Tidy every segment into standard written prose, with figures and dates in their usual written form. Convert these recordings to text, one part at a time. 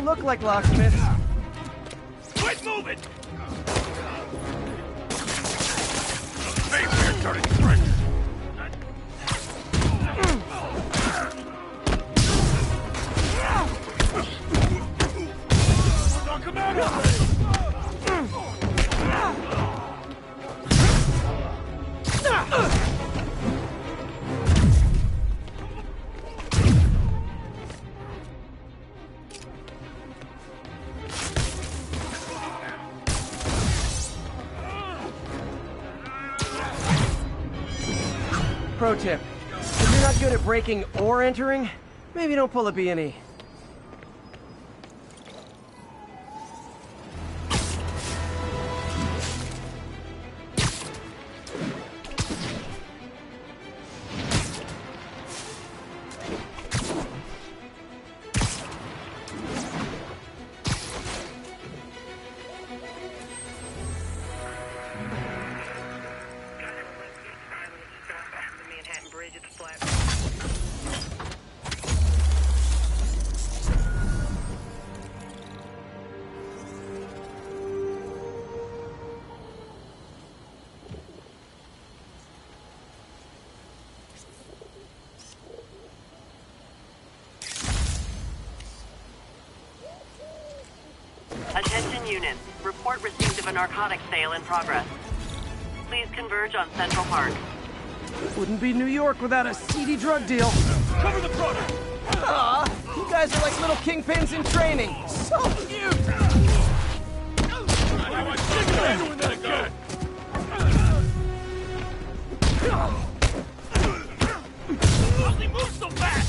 don't look like locksmiths. Quit moving! Hey, we're turning French! Knock him out of it! Pro tip, if you're not good at breaking or entering, maybe don't pull a B&E. Attention units. Report received of a narcotics sale in progress. Please converge on Central Park. Wouldn't be New York without a seedy drug deal. Cover the product! Aw, you guys are like little kingpins in training. So cute! I'm sick of doing that again! He moves so fast!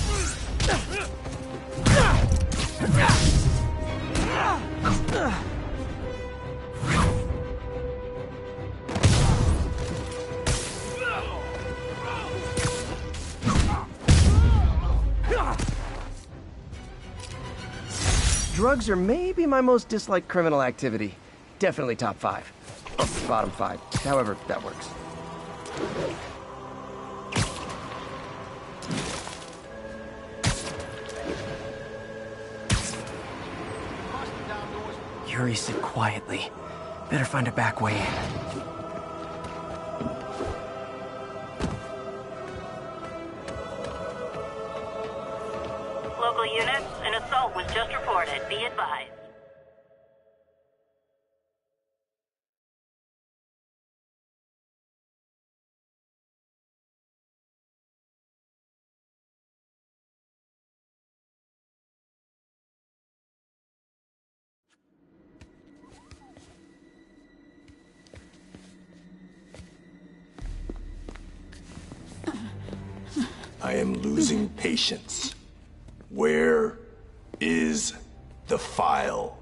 Drugs are maybe my most disliked criminal activity. Definitely top 5. Or bottom 5. However that works. Yuri, sit quietly. Better find a back way in. Local units, an assault was just reported. Be advised. I am losing patience. Where is the file?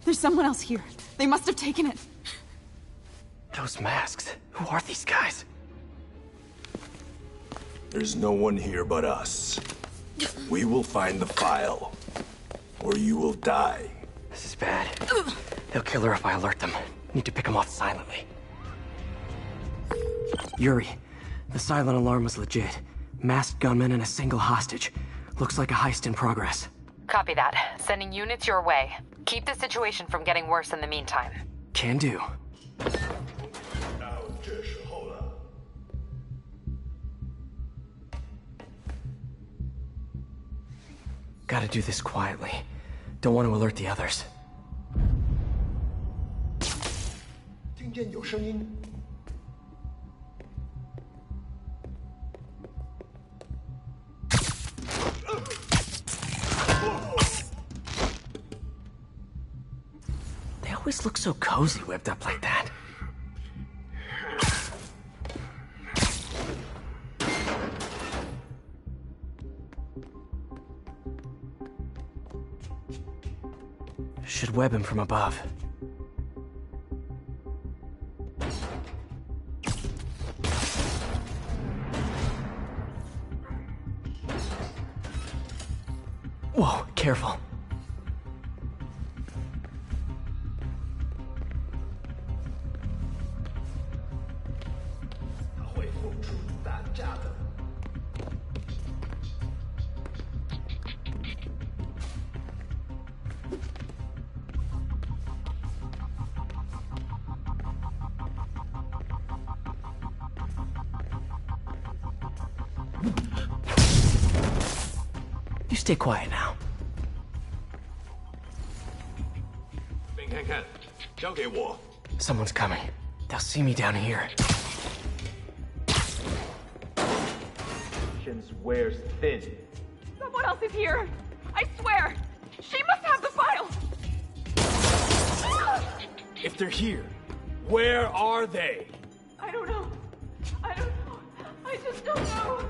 There's someone else here. They must have taken it. Those masks. Who are these guys? There's no one here but us. We will find the file, or you will die. This is bad. They'll kill her if I alert them. Need to pick them off silently. Yuri, the silent alarm was legit. Masked gunmen and a single hostage. Looks like a heist in progress. Copy that. Sending units your way. Keep the situation from getting worse in the meantime. Can do. Gotta do this quietly. Don't want to alert the others. 听见有声音。 They always look so cozy whipped up like that. Should web him from above. Whoa, careful. stay quiet now. 并看看，交给我。 Someone's coming. They'll see me down here. Patience wears thin. Someone else is here! I swear! She must have the file! If they're here, where are they? I don't know. I don't know. I just don't know.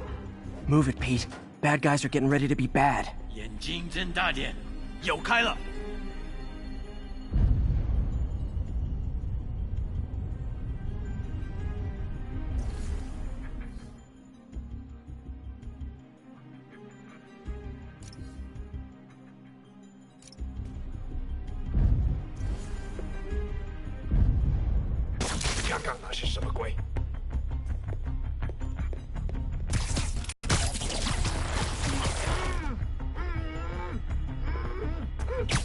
Move it, Pete. Bad guys are getting ready to be bad. 眼睛睁大点，有开了。 刚刚那是什么鬼？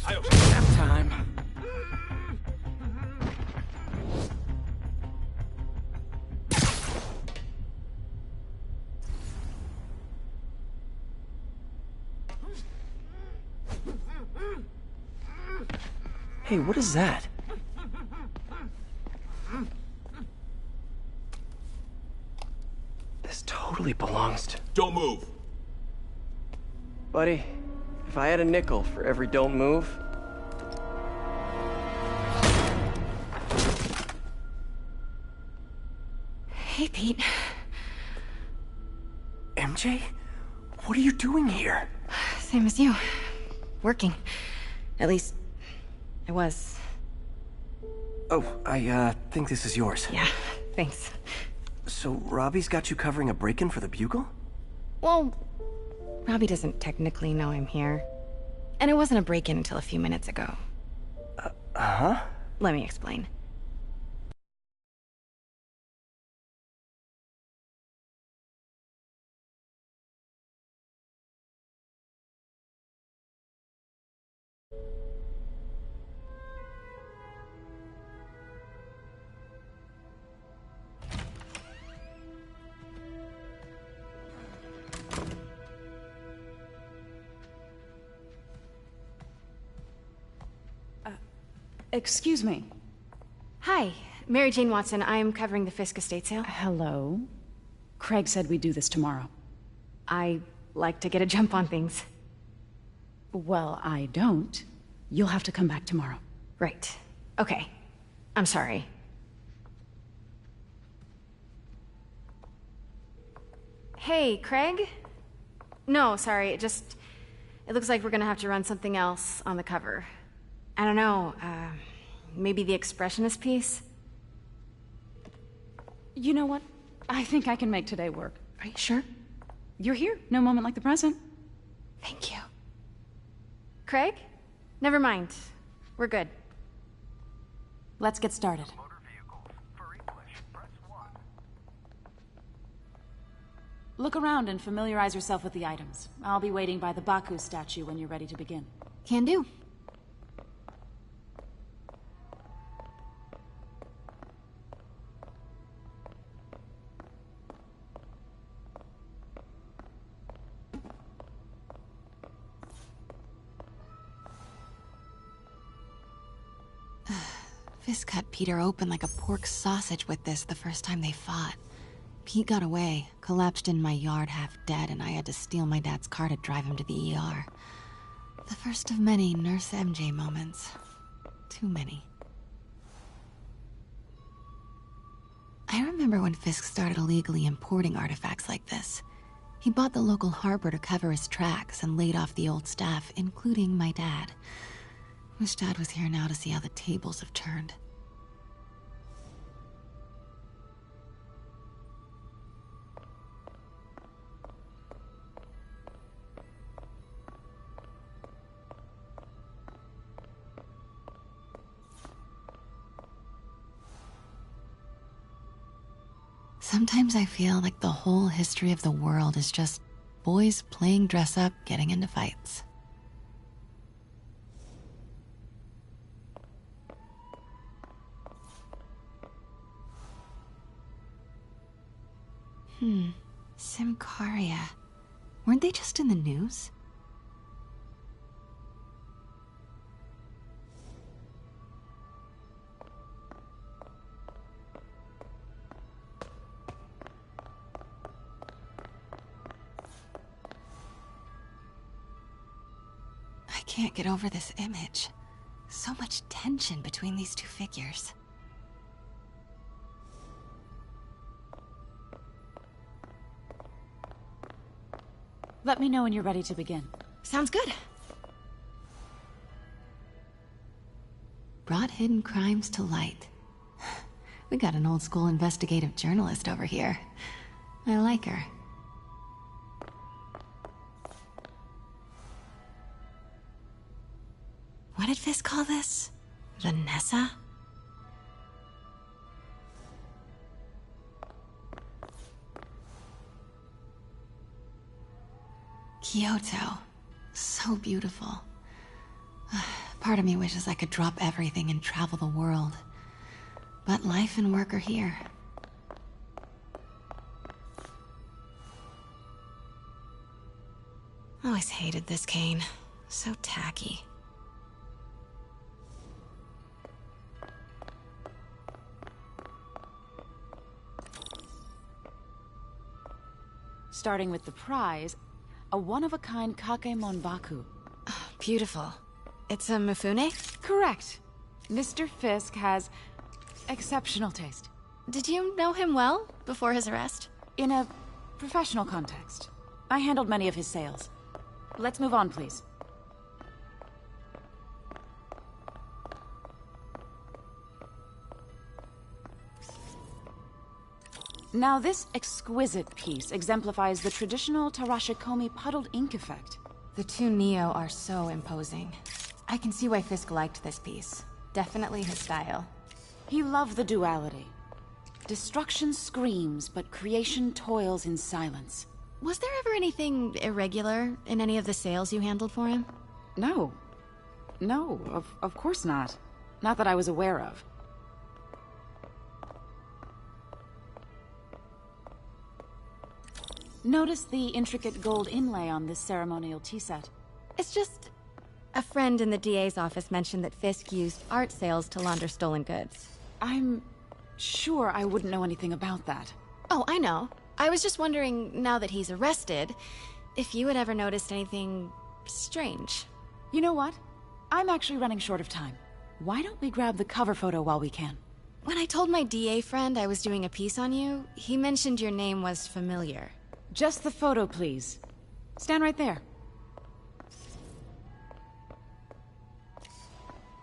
还有什么？ Nap time. Hey, what is that? This totally belongs to... Don't move. Buddy, if I had a nickel for every don't move... Hey, Pete. MJ? What are you doing here? Same as you. Working. At least, I was. Oh, I think this is yours. Yeah, thanks. So Robbie's got you covering a break-in for the Bugle? Well, Robbie doesn't technically know I'm here. And it wasn't a break-in until a few minutes ago. Huh? Let me explain. Excuse me. Hi, Mary Jane Watson. I'm covering the Fisk estate sale. Hello. Craig said we'd do this tomorrow. I like to get a jump on things. Well, I don't. You'll have to come back tomorrow. Right. Okay. I'm sorry. Hey, Craig? No, sorry, it looks like we're gonna have to run something else on the cover. I don't know, maybe the expressionist piece? You know what? I think I can make today work. Are you sure? You're here. No moment like the present. Thank you. Craig? Never mind. We're good. Let's get started. Look around and familiarize yourself with the items. I'll be waiting by the Baku statue when you're ready to begin. Can do. Fisk cut Peter open like a pork sausage with this the first time they fought. Pete got away, collapsed in my yard half dead, and I had to steal my dad's car to drive him to the ER. The first of many Nurse MJ moments. Too many. I remember when Fisk started illegally importing artifacts like this. He bought the local harbor to cover his tracks and laid off the old staff, including my dad. Wish Dad was here now to see how the tables have turned. Sometimes I feel like the whole history of the world is just boys playing dress up, getting into fights. Simcaria. Weren't they just in the news? can't get over this image. So much tension between these two figures. Let me know when you're ready to begin. Sounds good. Brought hidden crimes to light. We got an old school investigative journalist over here. I like her. What did Fisk call this? Vanessa? Kyoto. So beautiful. Part of me wishes I could drop everything and travel the world. But life and work are here. Always hated this cane. So tacky. Starting with the prize, a one-of-a-kind Kakemon Baku. Beautiful. It's a Mifune? Correct. Mr. Fisk has exceptional taste. Did you know him well before his arrest? In a professional context. I handled many of his sales. Let's move on, please. Now, this exquisite piece exemplifies the traditional Tarashikomi puddled ink effect. The two Neo are so imposing. I can see why Fisk liked this piece. Definitely his style. He loved the duality. Destruction screams, but creation toils in silence. Was there ever anything irregular in any of the sales you handled for him? No. No, of course not. Not that I was aware of. Notice the intricate gold inlay on this ceremonial tea set. It's just... a friend in the DA's office mentioned that Fisk used art sales to launder stolen goods. I'm sure I wouldn't know anything about that. Oh, I know. I was just wondering, now that he's arrested, if you had ever noticed anything strange. You know what? I'm actually running short of time. Why don't we grab the cover photo while we can? When I told my DA friend I was doing a piece on you, he mentioned your name was familiar. Just the photo, please. Stand right there.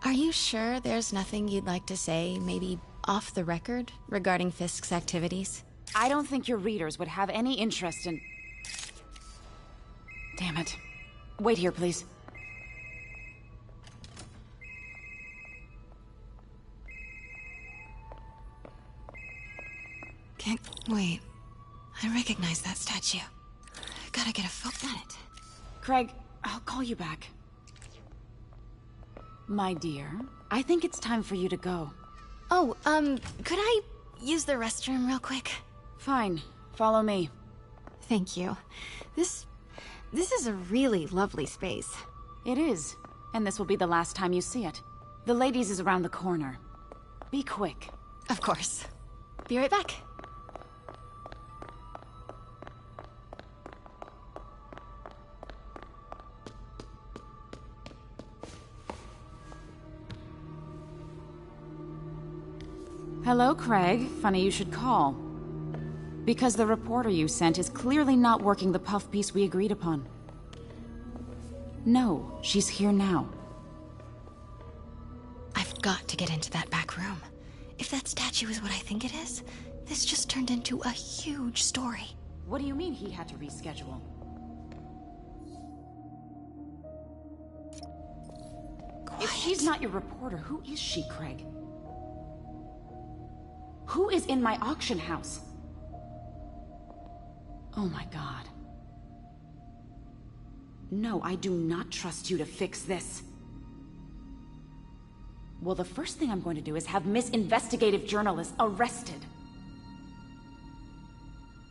Are you sure there's nothing you'd like to say, maybe off the record, regarding Fisk's activities? I don't think your readers would have any interest in... Damn it. Wait here, please. Can't... wait. I recognize that statue. Gotta get a photo at it. Craig, I'll call you back. My dear, I think it's time for you to go. Oh, could I use the restroom real quick? Fine. Follow me. Thank you. This is a really lovely space. It is. And this will be the last time you see it. The ladies is around the corner. Be quick. Of course. Be right back. Hello, Craig. Funny you should call. Because the reporter you sent is clearly not working the puff piece we agreed upon. No, she's here now. I've got to get into that back room. If that statue is what I think it is, this just turned into a huge story. What do you mean he had to reschedule? If she's not your reporter, who is she, Craig? Who is in my auction house? Oh my god. No, I do not trust you to fix this. Well, the first thing I'm going to do is have Miss Investigative Journalist arrested.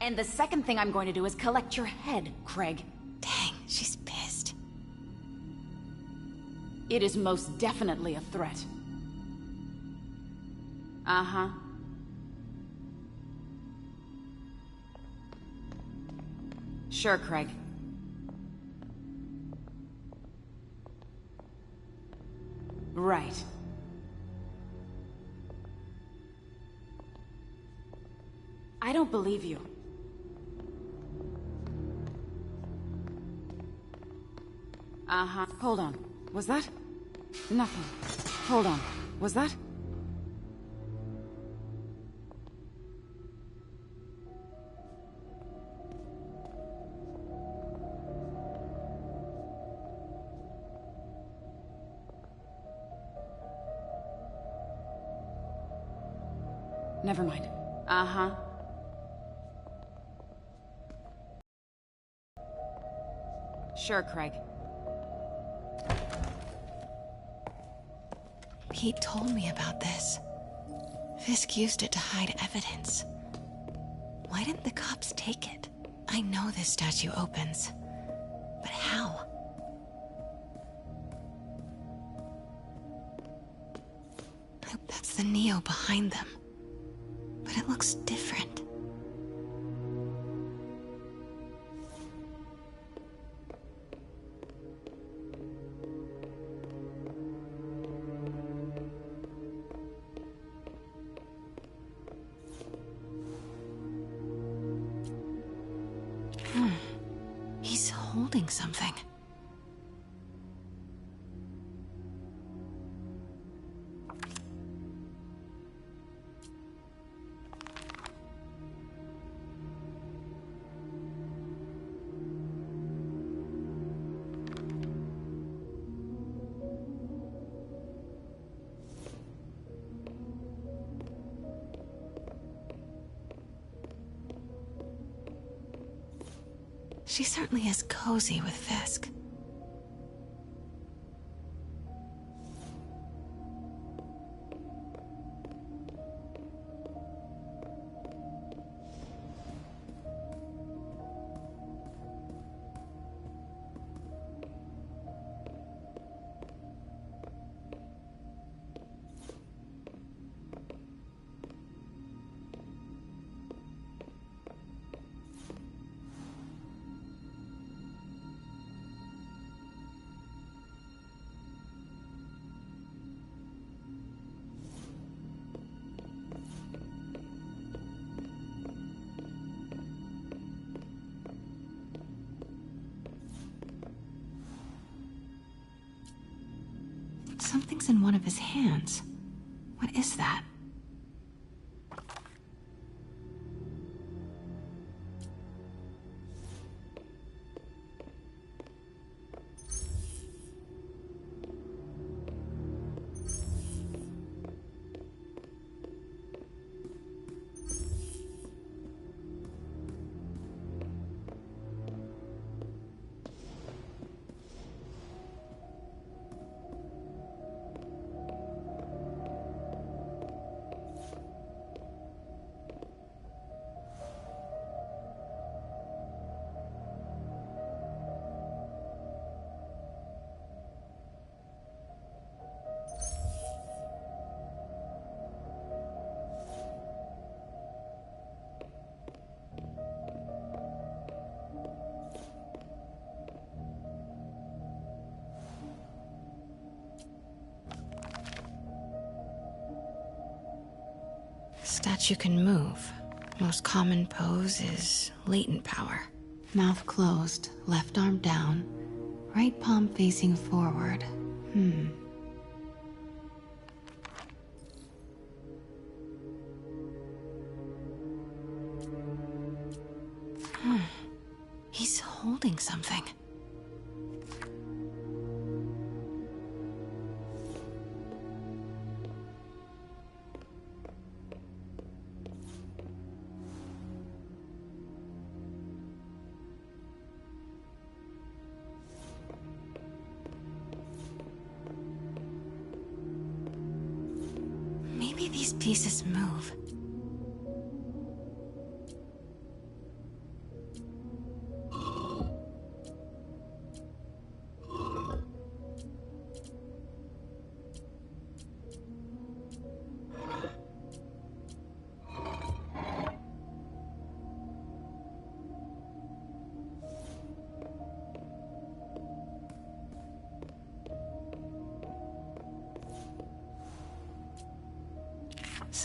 And the second thing I'm going to do is collect your head, Craig. Dang, she's pissed. It is most definitely a threat. Uh-huh. Sure, Craig. Right. I don't believe you. Uh-huh. Hold on. Was that? Nothing. Hold on. Was that? Never mind. Uh-huh. Sure, Craig. Pete told me about this. Fisk used it to hide evidence. Why didn't the cops take it? I know this statue opens. But how? I hope that's the Neo behind them. But it looks different. He's holding something. She certainly is cozy with Fisk. Something's in one of his hands. What is that? Statue can move. Most common pose is latent power. Mouth closed, left arm down, right palm facing forward. He's holding something. Maybe these pieces move.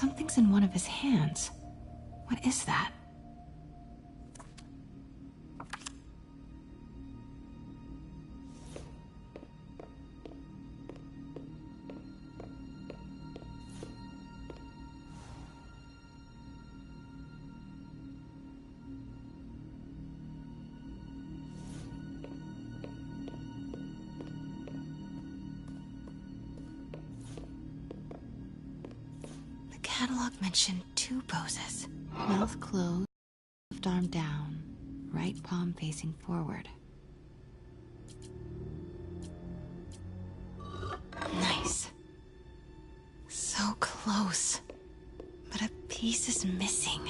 Something's in one of his hands. What is that? The catalog mentioned 2 poses. Mouth closed, left arm down, right palm facing forward. Nice. So close. But a piece is missing.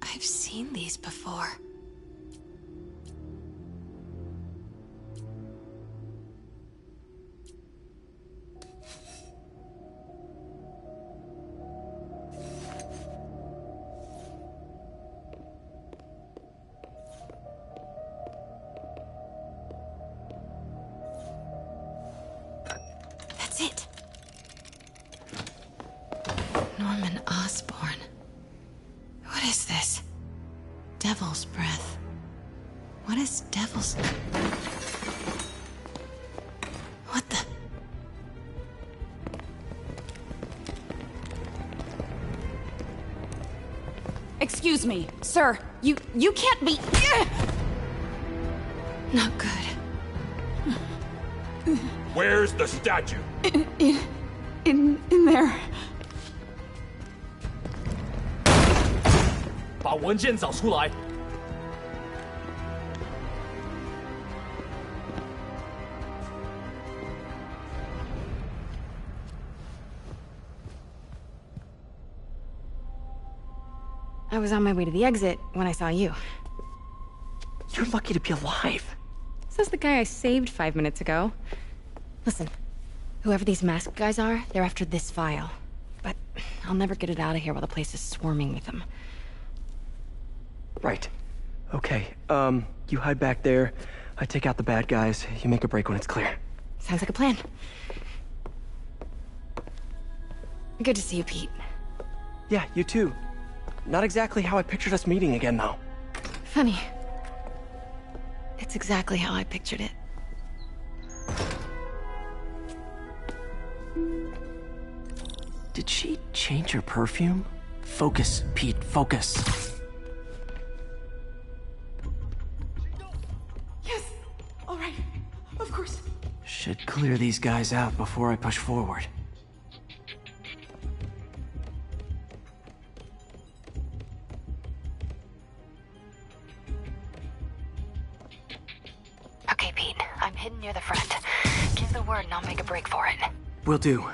I've seen these before. That's it. Norman Osborn. What is this? Devil's breath. What is devil's... What the... Excuse me, sir. You can't be... Not good. Where's the statue? In there. 把文件找出来。 I was on my way to the exit when I saw you. You're lucky to be alive. Says the guy I saved 5 minutes ago. Listen, whoever these masked guys are, they're after this file. But I'll never get it out of here while the place is swarming with them. Right. Okay, you hide back there. I take out the bad guys. You make a break when it's clear. Sounds like a plan. Good to see you, Pete. Yeah, you too. Not exactly how I pictured us meeting again, though. Funny. It's exactly how I pictured it. Did she change her perfume? Focus, Pete, focus. Yes. All right. Of course. Should clear these guys out before I push forward. Okay, Pete. I'm hidden near the front. Give the word and I'll make a break for it. Will do.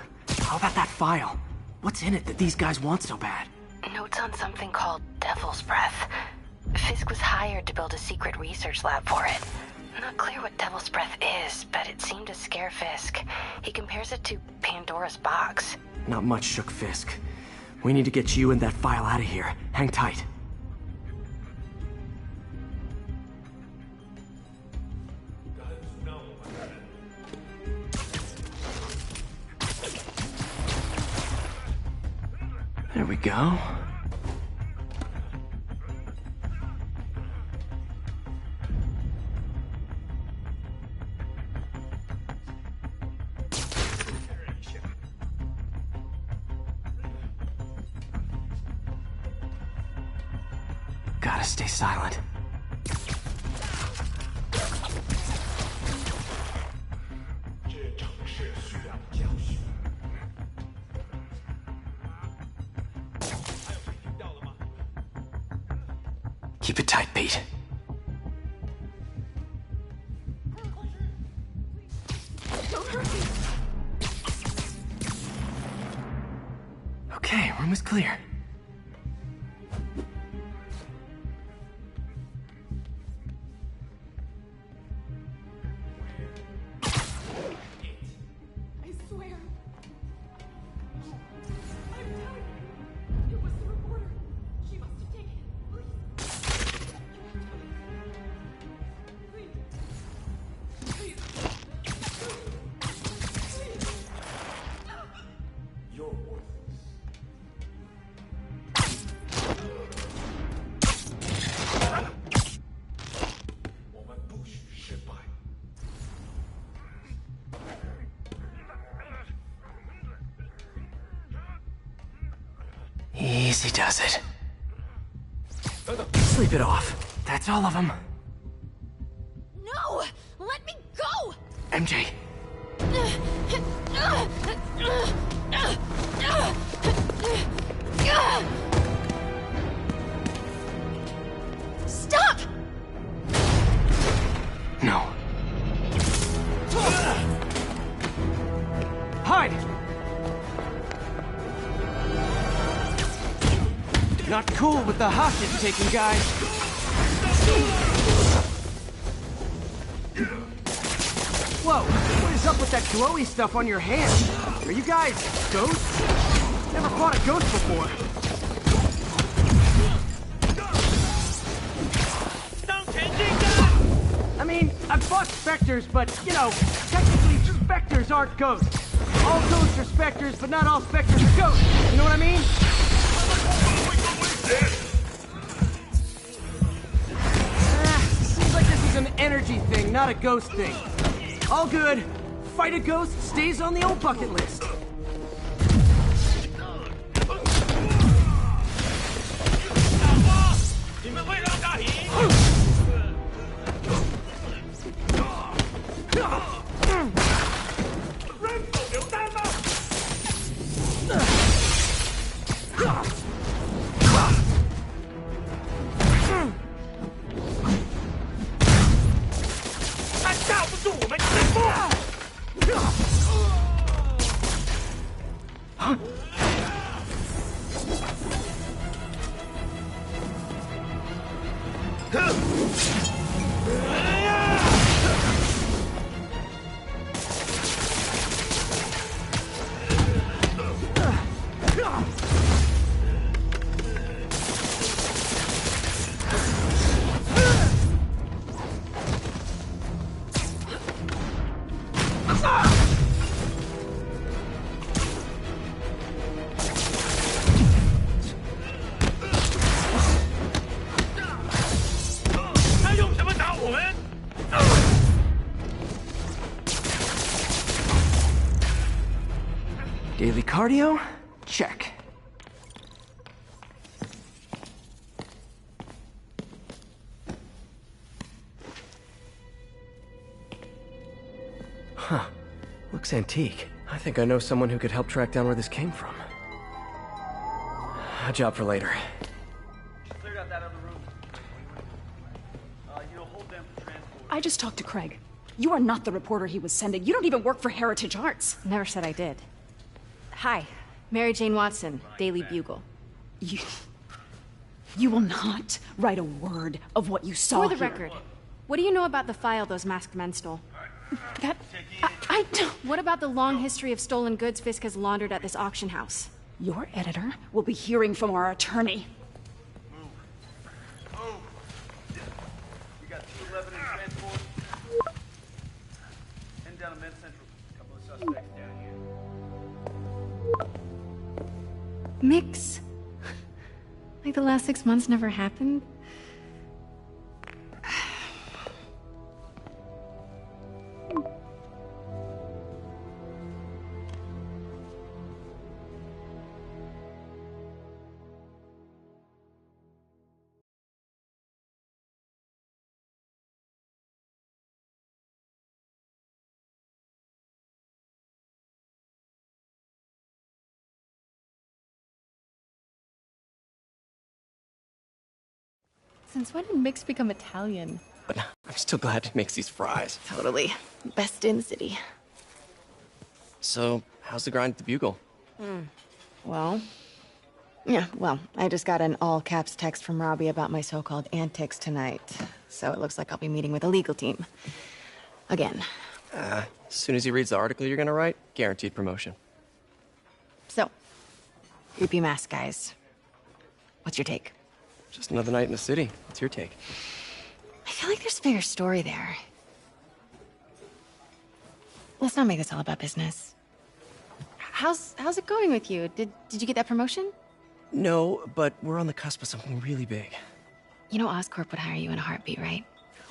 How about that file? What's in it that these guys want so bad? Notes on something called Devil's Breath. Fisk was hired to build a secret research lab for it. Not clear what Devil's Breath is, but it seemed to scare Fisk. He compares it to Pandora's box. Not much shook Fisk. We need to get you and that file out of here. Hang tight. There we go. Gotta stay silent. Keep it tight, Pete. Okay, room is clear. I swear. I'm telling you. It was the reporter. She must have taken it. Please. Please. Please. Easy does it. Sleep it off. That's all of them. No! Let me go! MJ. Stop! No. Hide! Not cool with the hostage taking, guys. Whoa, what is up with that glowy stuff on your hand? Are you guys ghosts? Never fought a ghost before. I mean, I've fought specters, but, you know, technically specters aren't ghosts. All ghosts are specters, but not all specters are ghosts. You know what I mean? Seems like this is an energy thing, not a ghost thing. All good. Fight a ghost stays on the old bucket list. Daily cardio? Check. Huh. Looks antique. I think I know someone who could help track down where this came from. A job for later. Cleared out that other room. Hold them for transport. I just talked to Craig. You are not the reporter he was sending. You don't even work for Heritage Arts. Never said I did. Hi, Mary Jane Watson, Daily Bugle. You will not write a word of what you saw For the here. record, what do you know about the file those masked men stole? That... I don't... What about the long history of stolen goods Fisk has laundered at this auction house? Your editor will be hearing from our attorney. We got 211 in transport. Heading down to Med Central. A couple of suspects down here. Mix. Like the last 6 months never happened? Since when did Mix become Italian? But I'm still glad he makes these fries. Totally. Best in the city. So, how's the grind at the Bugle? Well, I just got an all-caps text from Robbie about my so-called antics tonight. So it looks like I'll be meeting with a legal team. Again. As soon as he reads the article you're gonna write, guaranteed promotion. So, creepy mask guys. What's your take? Just another night in the city. What's your take? I feel like there's a bigger story there. Let's not make this all about business. How's it going with you? Did you get that promotion? No, but we're on the cusp of something really big. You know Oscorp would hire you in a heartbeat, right?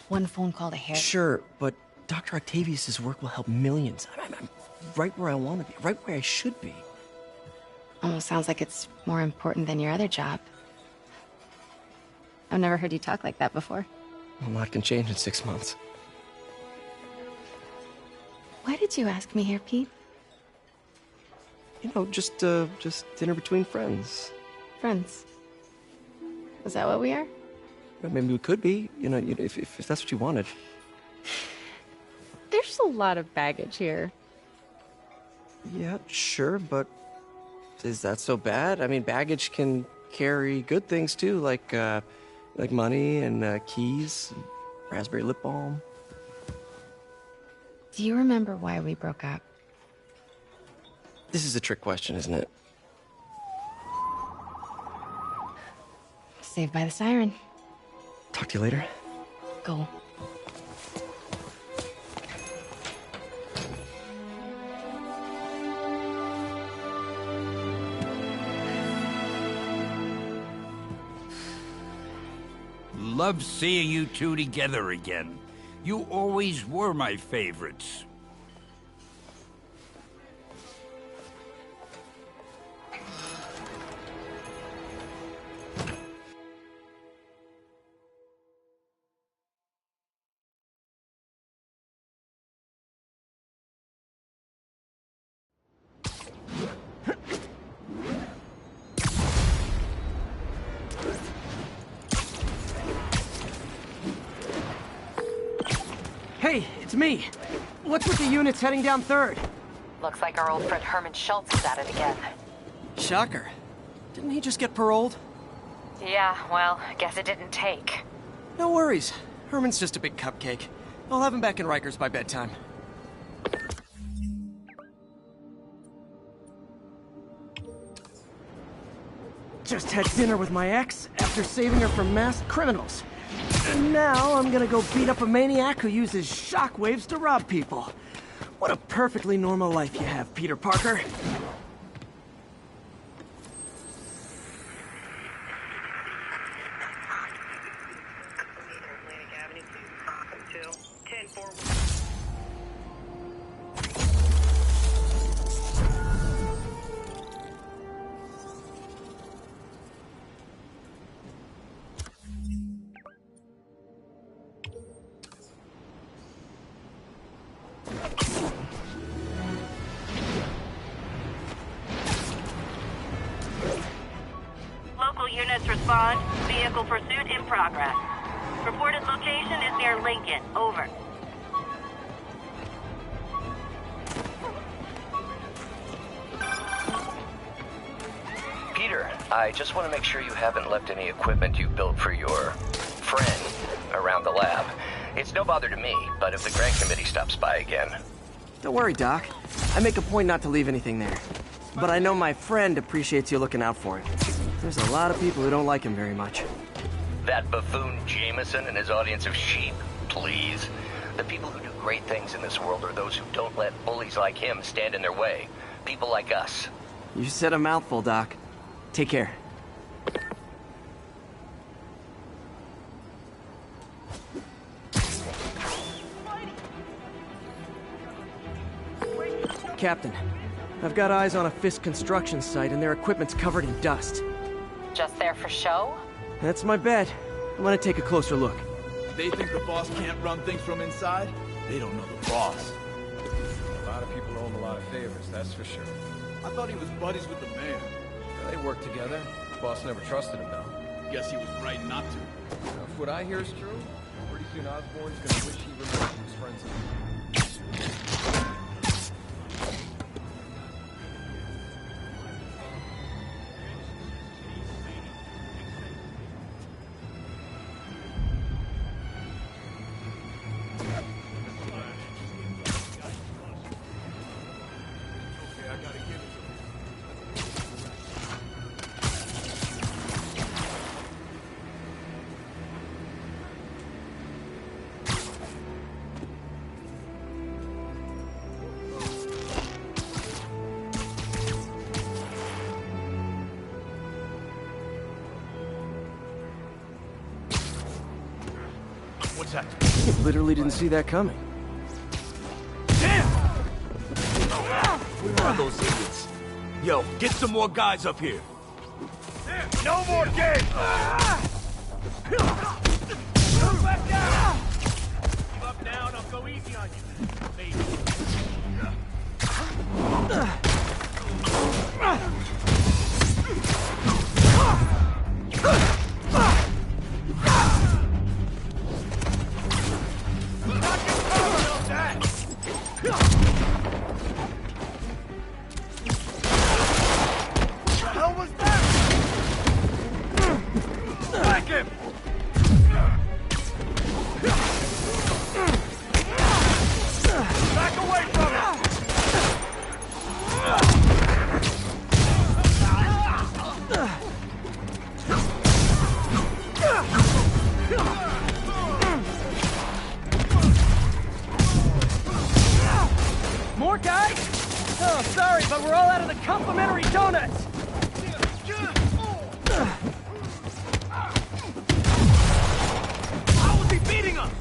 One phone call to Harry. Sure, but Dr. Octavius's work will help millions. I'm right where I want to be, right where I should be. Almost sounds like it's more important than your other job. I've never heard you talk like that before. A lot can change in 6 months. Why did you ask me here, Pete? You know, just dinner between friends. Friends. Is that what we are? Well, maybe we could be, you know, if that's what you wanted. There's a lot of baggage here. Yeah, sure, but is that so bad? I mean, baggage can carry good things too, like money and keys, and raspberry lip balm. Do you remember why we broke up? This is a trick question, isn't it? Saved by the siren. Talk to you later. Go. Love seeing you two together again. You always were my favorites. Hey, it's me. What's with the units heading down 3rd? Looks like our old friend Herman Schultz is at it again. Shocker. Didn't he just get paroled? Yeah, well, guess it didn't take. No worries. Herman's just a big cupcake. I'll have him back in Rikers by bedtime. Just had dinner with my ex after saving her from masked criminals. And now I'm gonna go beat up a maniac who uses shockwaves to rob people. What a perfectly normal life you have, Peter Parker. Units respond. Vehicle pursuit in progress. Reported location is near Lincoln. Over. Peter, I just want to make sure you haven't left any equipment you built for your friend around the lab. It's no bother to me, but if the grant committee stops by again... Don't worry, Doc. I make a point not to leave anything there. But I know my friend appreciates you looking out for him. There's a lot of people who don't like him very much. That buffoon Jameson and his audience of sheep, please. The people who do great things in this world are those who don't let bullies like him stand in their way. People like us. You said a mouthful, Doc. Take care. Captain, I've got eyes on a Fisk construction site and their equipment's covered in dust. Just there for show? That's my bet. I'm gonna take a closer look. They think the boss can't run things from inside? They don't know the boss. A lot of people owe him a lot of favors, that's for sure. I thought he was buddies with the mayor. Yeah, they work together. The boss never trusted him, though. Guess he was right not to. Now, if what I hear is true, pretty soon Osborn's gonna wish he remembered his friends. What's that? I literally didn't see that coming. Damn! Where are those idiots? Yo, get some more guys up here. No more games! Back down! Give up now and I'll go easy on you. Maybe. More guys? Oh, sorry, but we're all out of the complimentary donuts. How was he beating us?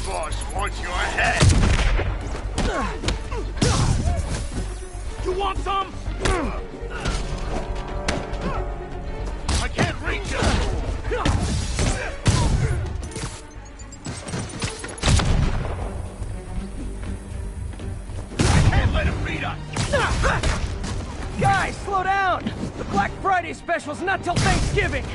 Boss wants your head. You want some? I can't reach you. I can't let him beat us. Guys, slow down! The Black Friday special's not till Thanksgiving!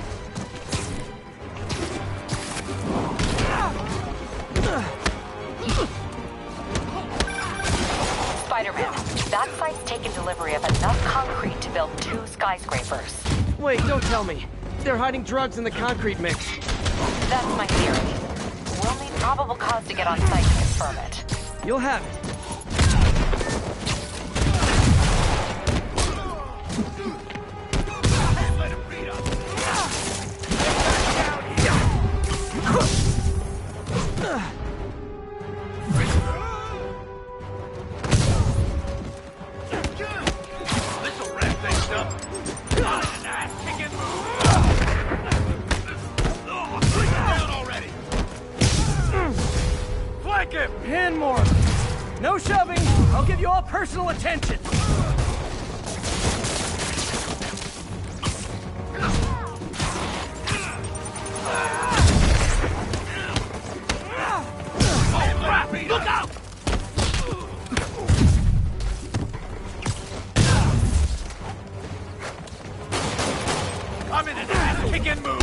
Spider-Man, that site's taken delivery of enough concrete to build 2 skyscrapers. Wait, don't tell me. They're hiding drugs in the concrete mix. That's my theory. We'll need probable cause to get on site to confirm it. You'll have it. This'll wrap things up. Down already. Flank him! And more. No shoving. I'll give you all personal attention. Oh, crap! Look out! I'm in an ass-kicking mood.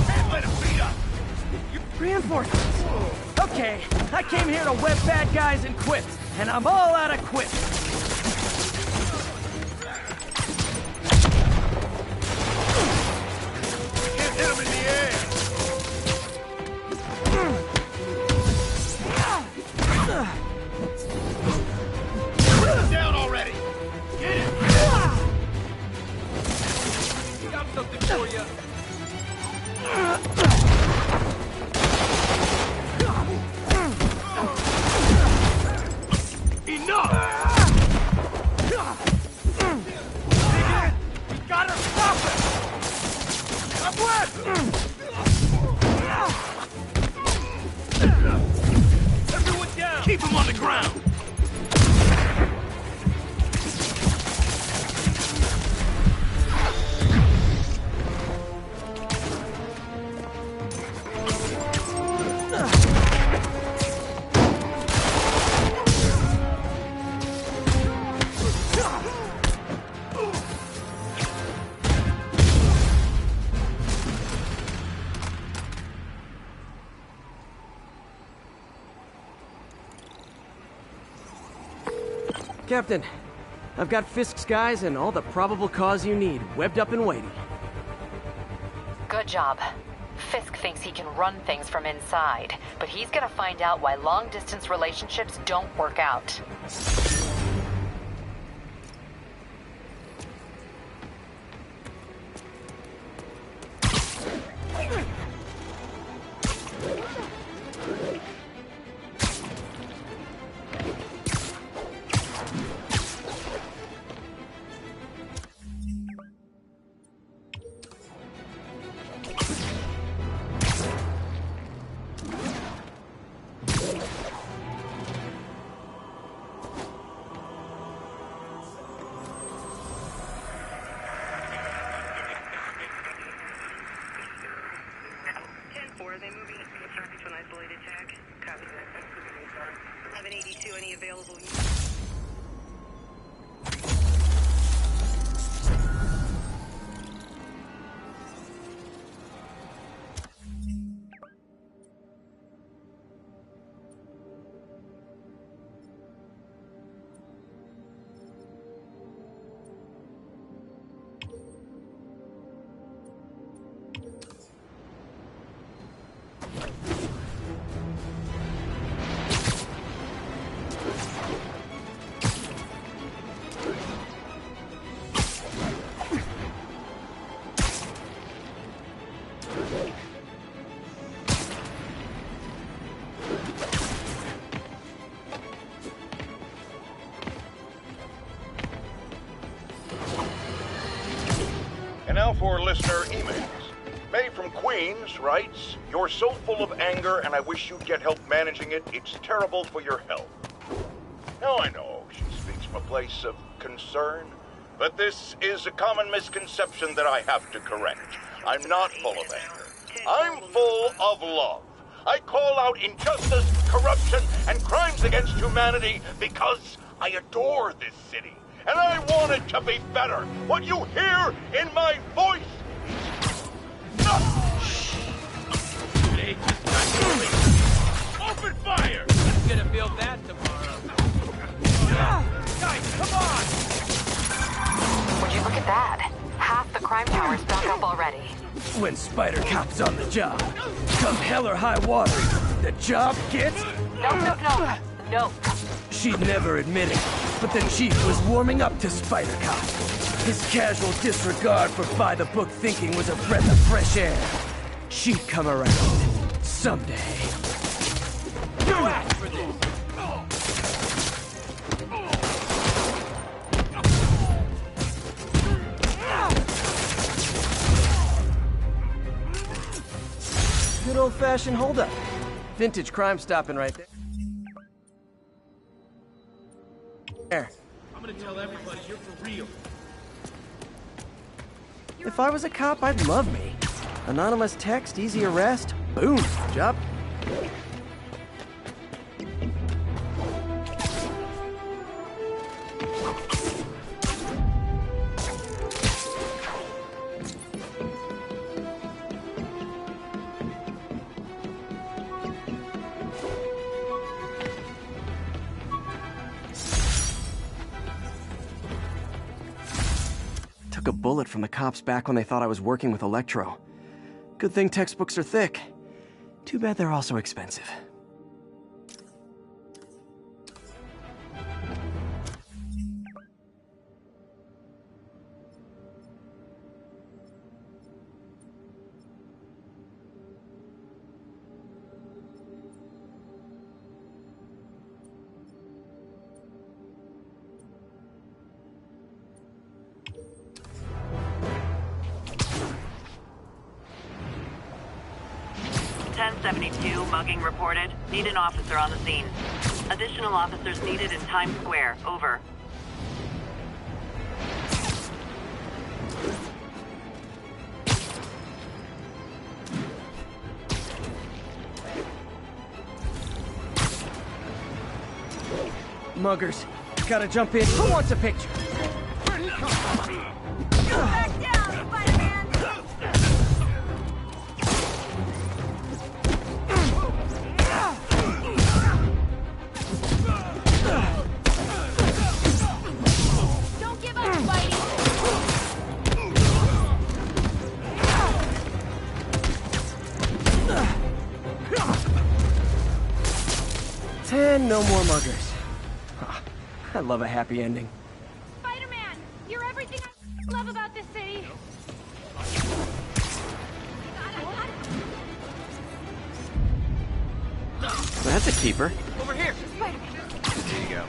Can't let him beat us. Reinforcements. Okay, I came here to web bad guys and quip, and I'm all out of quip. Can't hit him in the air. Down already. Get him. Got something for you. Enough! Dig in! We gotta stop it! I'm left! Everyone down! Keep him on the ground! Captain, I've got Fisk's guys and all the probable cause you need, webbed up and waiting. Good job. Fisk thinks he can run things from inside, but he's gonna find out why long-distance relationships don't work out. they moving to the target to an isolated tag? Copy that. 1182, any available units? And now for listener emails. May from Queens writes, "You're so full of anger and I wish you'd get help managing it. It's terrible for your health." Now I know she speaks from a place of concern, but this is a common misconception that I have to correct. I'm not full of anger. I'm full of love. I call out injustice, corruption, and crimes against humanity because I adore this city. And I want it to be better. What you hear in my voice They just got going. Open fire! I'm gonna feel that tomorrow. Guys, come on! Would you look at that? Half the crime tower's back up already. When Spider Cop's on the job, come hell or high water, the job gets... No. She'd never admit it, but the chief was warming up to Spider Cop. His casual disregard for by-the-book thinking was a breath of fresh air. She'd come around. Someday. You asked for this! Good old-fashioned holdup. Vintage crime stopping right there. I'm gonna tell everybody you're for real. If I was a cop, I'd love me. Anonymous text, easy arrest, boom, job. Took a bullet from the cops back when they thought I was working with Electro. Good thing textbooks are thick. Too bad they're also expensive. Mugging reported. Need an officer on the scene. Additional officers needed in Times Square. Over. Muggers, gotta jump in. Who wants a picture? Where'd he come from? Back down, Spider-Man! 10, no more muggers. I love a happy ending. Spider-Man, you're everything I love about this city. That's a keeper. Over here. There you go.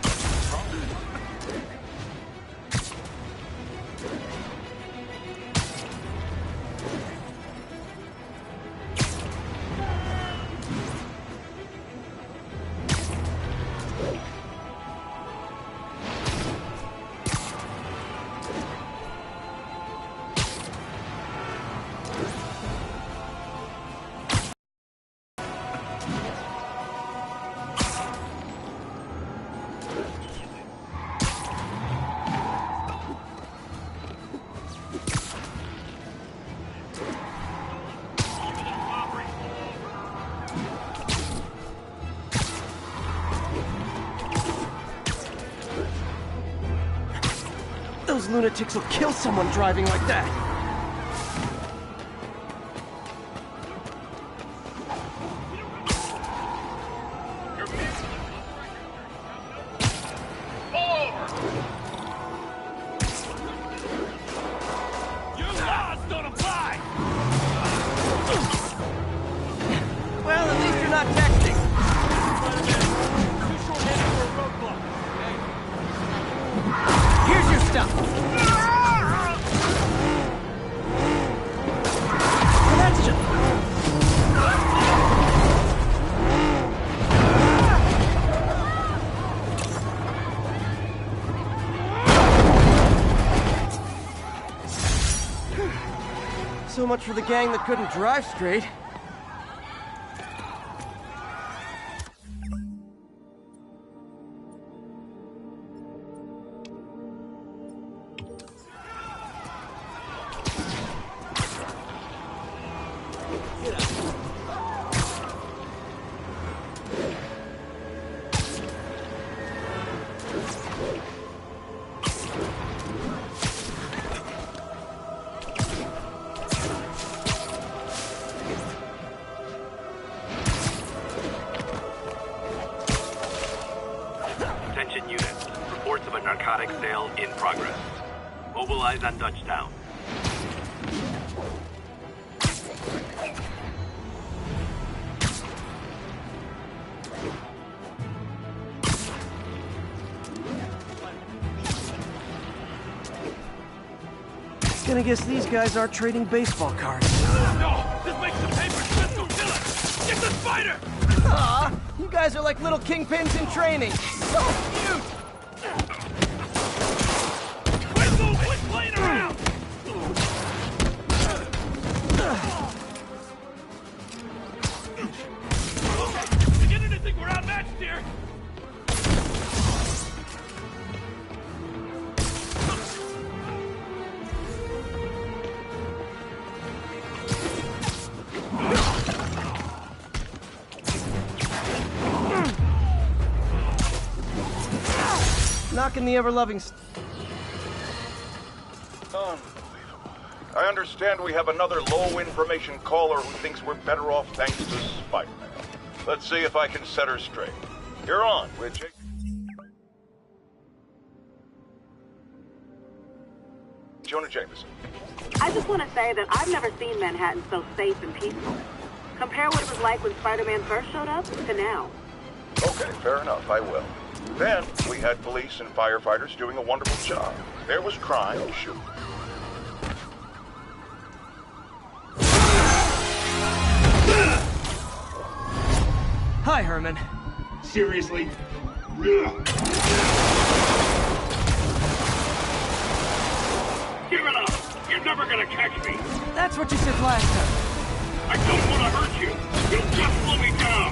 lunatics will kill someone driving like that. Well, at least you're not texting. Here's your stuff. Well, that's just... So much for the gang that couldn't drive straight. Attention units. Reports of a narcotics sale in progress. Mobilize on Dutchtown. Gonna guess these guys are trading baseball cards. No! This makes the papers physical killer! Get the spider! Aw, you guys are like little kingpins in training. So cute! Quit moving! Quit playing around! Beginning to think we're outmatched here! Knocking the ever-loving... Unbelievable. I understand we have another low-information caller who thinks we're better off thanks to Spider-Man. Let's see if I can set her straight. You're on with Jake. Jonah Jameson. I just want to say that I've never seen Manhattan so safe and peaceful. Compare what it was like when Spider-Man first showed up to now. Okay, fair enough, I will. Then, we had police and firefighters doing a wonderful job. There was crime, sure. Hi, Herman. Seriously? Give it up! You're never gonna catch me! That's what you said last time. I don't want to hurt you! You'll just slow me down!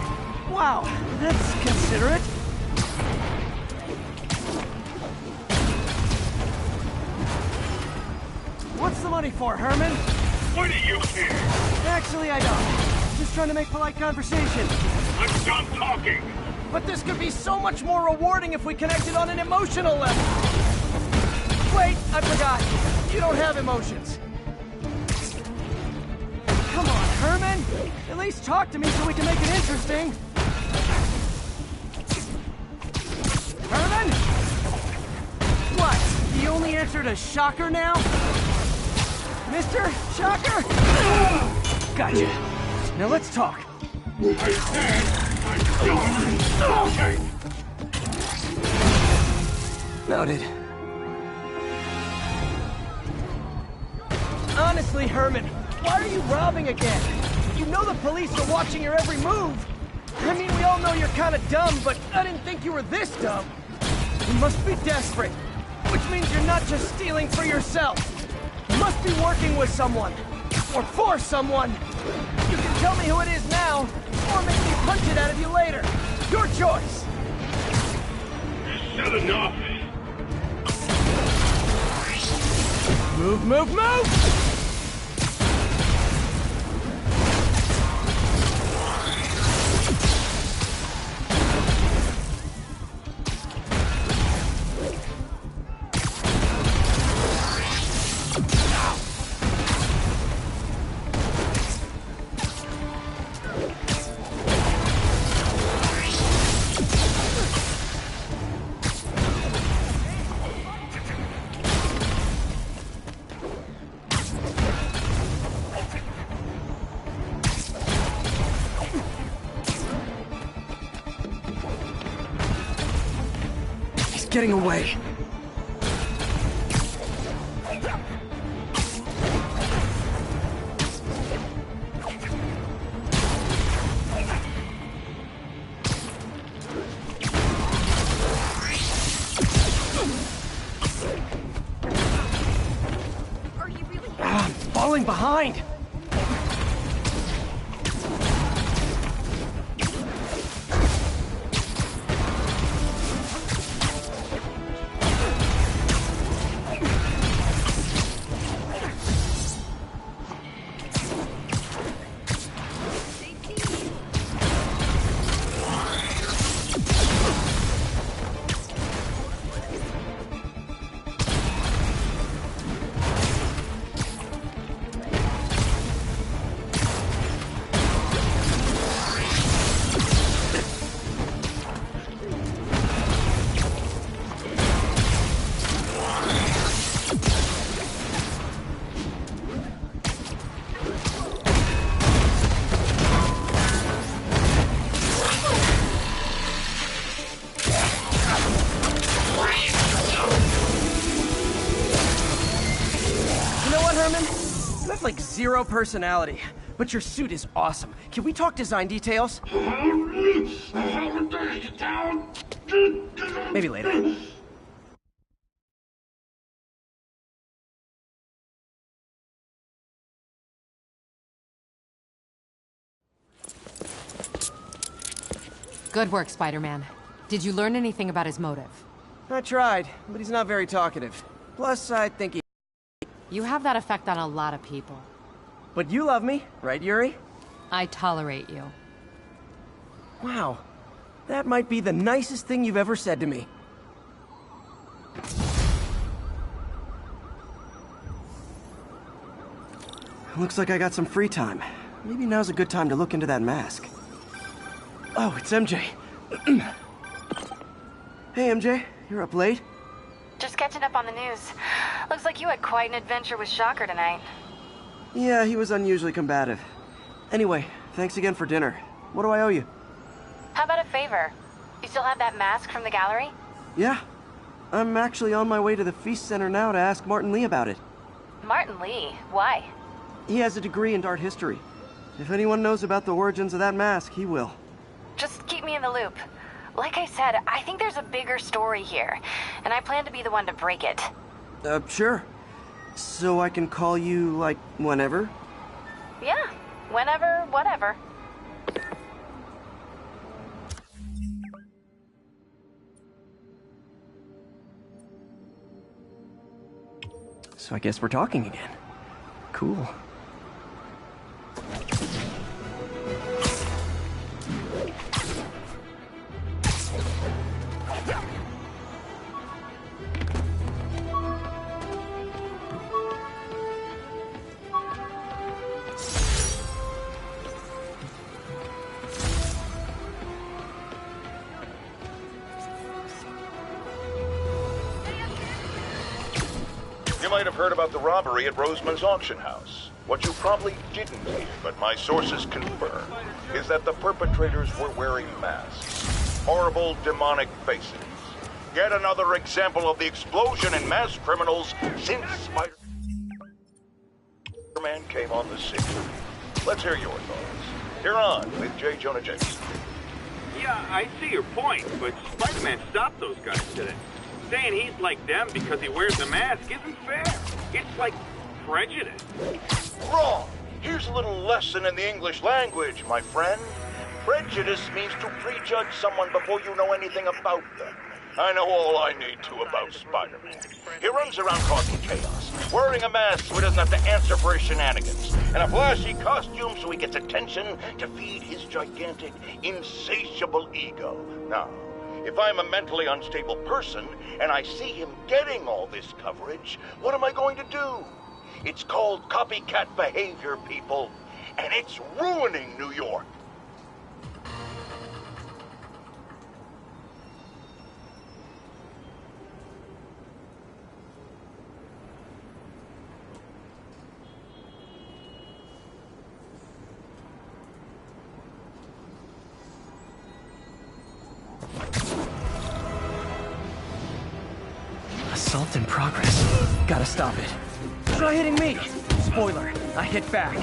Wow, that's considerate. What's the money for, Herman? Why do you care? Actually, I don't. Just trying to make polite conversation. I'm done talking! But this could be so much more rewarding if we connected on an emotional level. Wait, I forgot. You don't have emotions. Come on, Herman. At least talk to me so we can make it interesting. Herman? What? The only answer to Shocker now? Mr. Shocker? Gotcha. Now let's talk. I said I'm done talking! Noted. Honestly, Herman, why are you robbing again? You know the police are watching your every move. I mean, we all know you're kind of dumb, but I didn't think you were this dumb. You must be desperate, which means you're not just stealing for yourself. You must be working with someone, or for someone. You can tell me who it is now, or make me punch it out of you later. Your choice. Said enough! Move, move, move! getting away. I'm falling behind. You have like zero personality, but your suit is awesome. Can we talk design details? Maybe later. Good work, Spider-Man. Did you learn anything about his motive? I tried, but he's not very talkative. Plus, I think he... You have that effect on a lot of people. But you love me, right, Yuri? I tolerate you. Wow. That might be the nicest thing you've ever said to me. Looks like I got some free time. Maybe now's a good time to look into that mask. Oh, it's MJ. Hey, MJ. You're up late? Just catching up on the news. Looks like you had quite an adventure with Shocker tonight. Yeah, he was unusually combative. Anyway, thanks again for dinner. What do I owe you? How about a favor? You still have that mask from the gallery? Yeah. I'm actually on my way to the Feast Center now to ask Martin Lee about it. Martin Lee? Why? He has a degree in art history. If anyone knows about the origins of that mask, he will. Just keep me in the loop. Like I said, I think there's a bigger story here, and I plan to be the one to break it. Sure. So I can call you, like, whenever? Yeah, whenever, whatever. So I guess we're talking again. Cool. You might have heard about the robbery at Roseman's auction house. What you probably didn't hear, but my sources confirm, is that the perpetrators were wearing masks. Horrible, demonic faces. Yet another example of the explosion in mass criminals since Spider-Man came on the scene. Let's hear your thoughts. You're on with J. Jonah Jameson. Yeah, I see your point, but Spider-Man stopped those guys today. Saying he's like them because he wears a mask isn't fair. It's like prejudice. Wrong. Here's a little lesson in the English language, my friend. Prejudice means to prejudge someone before you know anything about them. I know all I need to about Spider-Man. He runs around causing chaos, wearing a mask so he doesn't have to answer for his shenanigans, and a flashy costume so he gets attention to feed his gigantic, insatiable ego. Now, if I'm a mentally unstable person and I see him getting all this coverage, what am I going to do? It's called copycat behavior, people, and it's ruining New York. Assault in progress. Gotta stop it. Try hitting me! Spoiler, I hit back.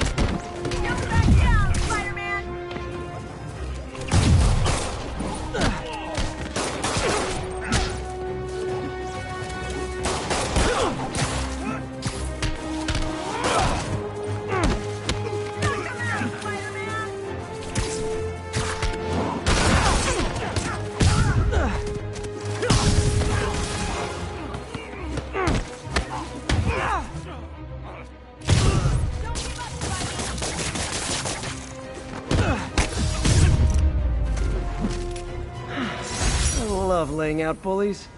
I love laying out bullies.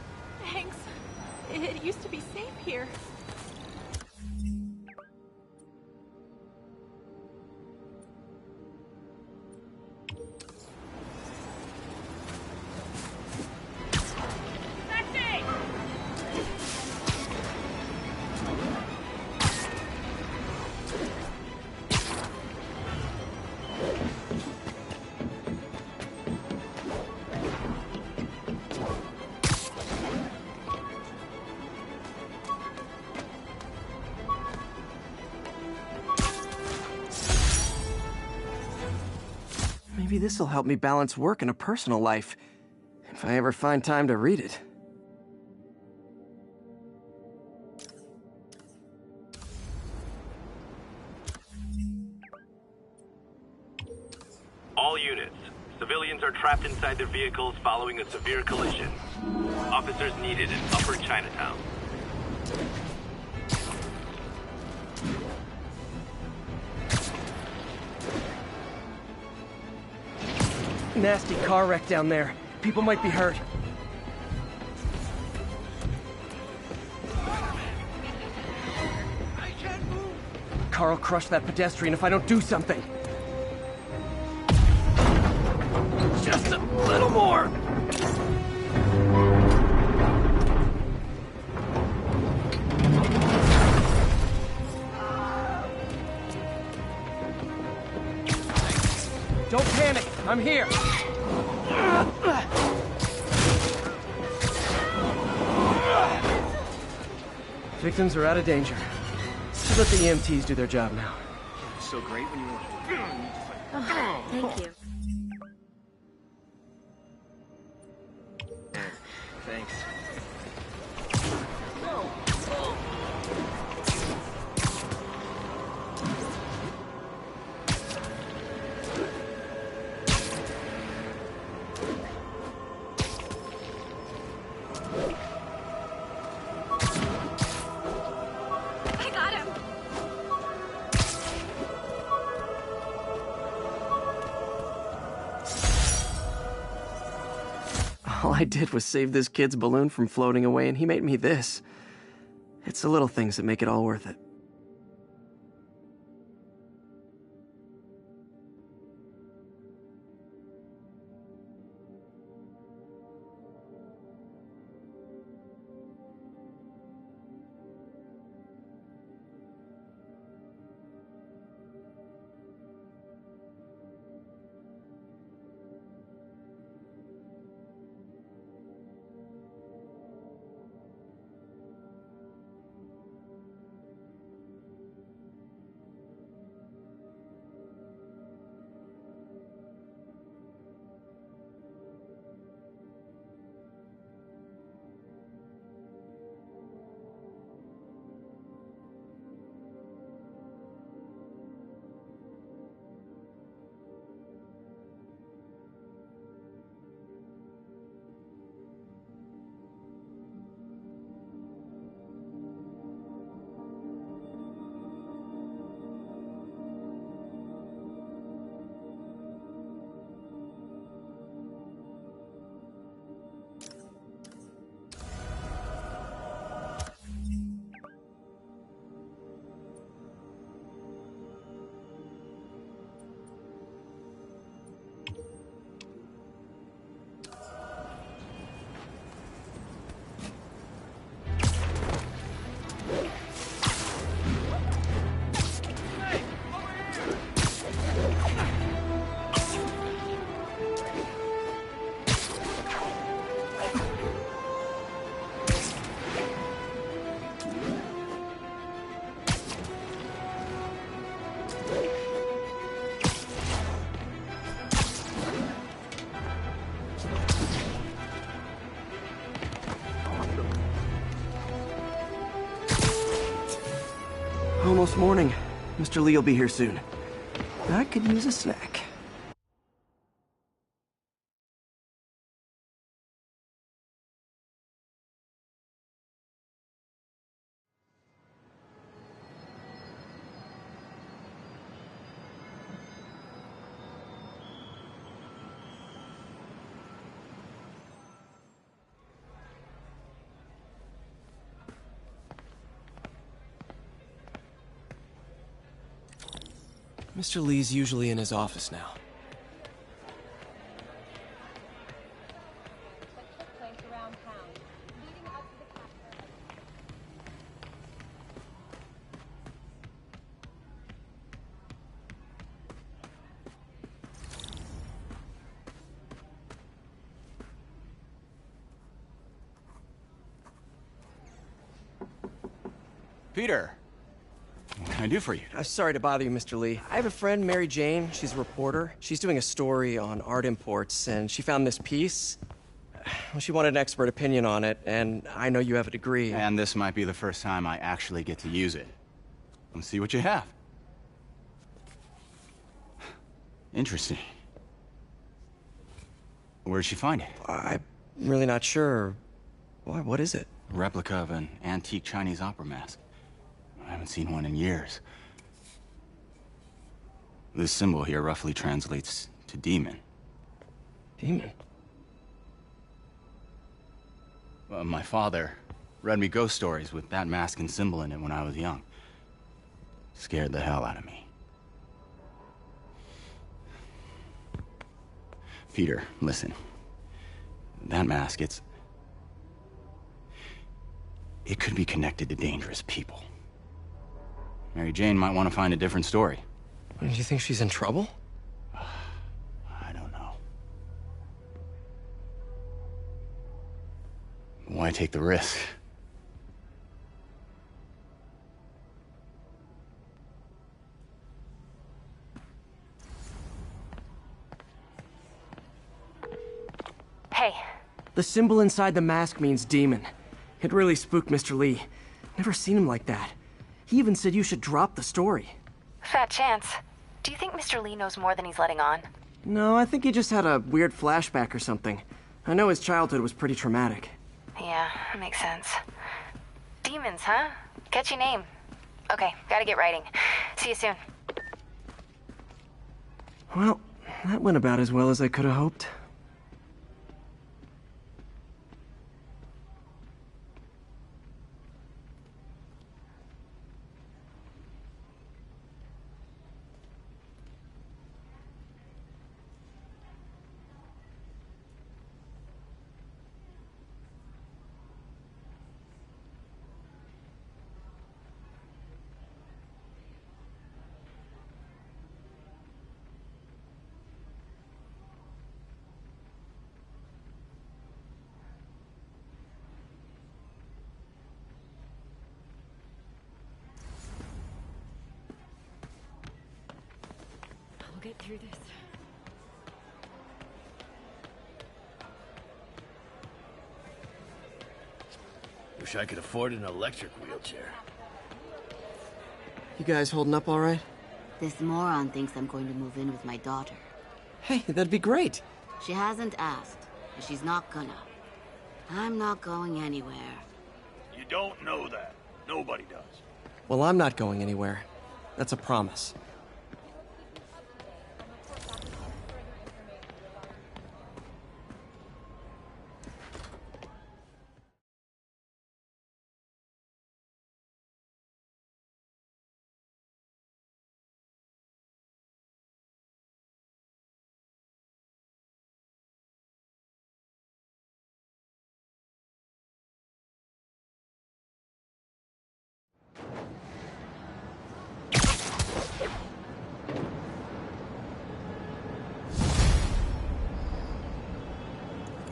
Thanks. It used to be safe here. Maybe this'll help me balance work and a personal life, if I ever find time to read it. All units. Civilians are trapped inside their vehicles following a severe collision. Officers needed in Upper Chinatown. Nasty car wreck down there. People might be hurt. Carl crushed that pedestrian if I don't do something. Just a little more! Don't panic! I'm here! Victims are out of danger. Just let the EMTs do their job now. So great when you were... Oh, thank you. Thanks. I got him. All I did was save this kid's balloon from floating away, and he made me this. It's the little things that make it all worth it. morning. Mr. Lee will be here soon. I could use a snack. Mr. Lee's usually in his office now. Peter, what can I do for you? Sorry to bother you, Mr. Lee. I have a friend, Mary Jane. She's a reporter. She's doing a story on art imports, and she found this piece. Well, she wanted an expert opinion on it, and I know you have a degree. And this might be the first time I actually get to use it. Let's see what you have. Interesting. Where'd she find it? I'm really not sure. Why, what is it? A replica of an antique Chinese opera mask. I haven't seen one in years. This symbol here roughly translates to demon. Demon? My father read me ghost stories with that mask and symbol in it when I was young. Scared the hell out of me. Peter, listen. That mask, it could be connected to dangerous people. Mary Jane might want to find a different story. Do you think she's in trouble? I don't know. Why take the risk? Hey. The symbol inside the mask means demon. It really spooked Mr. Lee. Never seen him like that. He even said you should drop the story. Fat chance. Do you think Mr. Lee knows more than he's letting on? No, I think he just had a weird flashback or something. I know his childhood was pretty traumatic. Yeah, that makes sense. Demons, huh? Catchy name. Okay, gotta get writing. See you soon. Well, that went about as well as I could have hoped. We'll get through this. Wish I could afford an electric wheelchair. You guys holding up all right? This moron thinks I'm going to move in with my daughter. Hey, that'd be great. She hasn't asked, and she's not gonna. I'm not going anywhere. You don't know that. Nobody does. Well, I'm not going anywhere. That's a promise.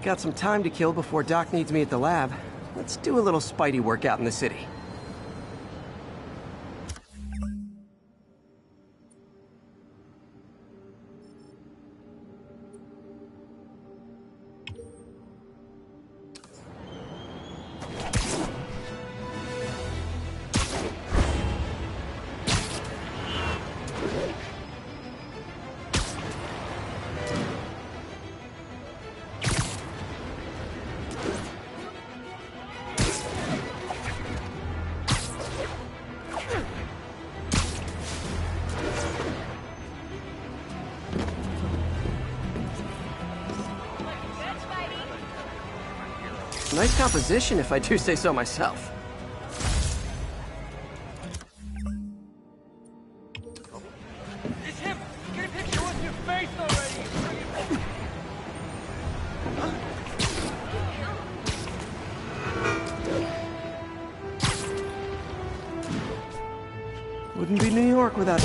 Got some time to kill before Doc needs me at the lab. Let's do a little Spidey workout in the city. Nice composition, if I do say so myself. It's him! Get a picture with your face already! Wouldn't be New York without it.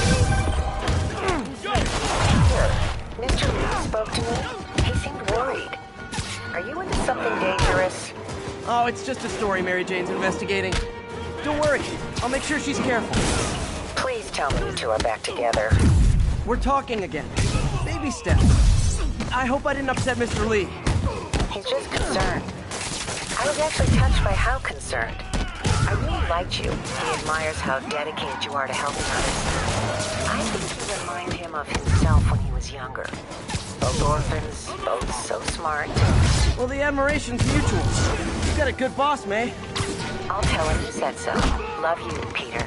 Mr. Lee spoke to me. He seemed worried. Are you into something dangerous? Oh, it's just a story Mary Jane's investigating. Don't worry, I'll make sure she's careful. Please tell me you two are back together. We're talking again. Baby steps. I hope I didn't upset Mr. Lee. He's just concerned. I was actually touched by how concerned. I really liked you. He admires how dedicated you are to helping others. I think you remind him of himself when he was younger. Both orphans, both so smart. Well, the admiration's mutual. You've got a good boss, May. I'll tell him you said so. Love you, Peter.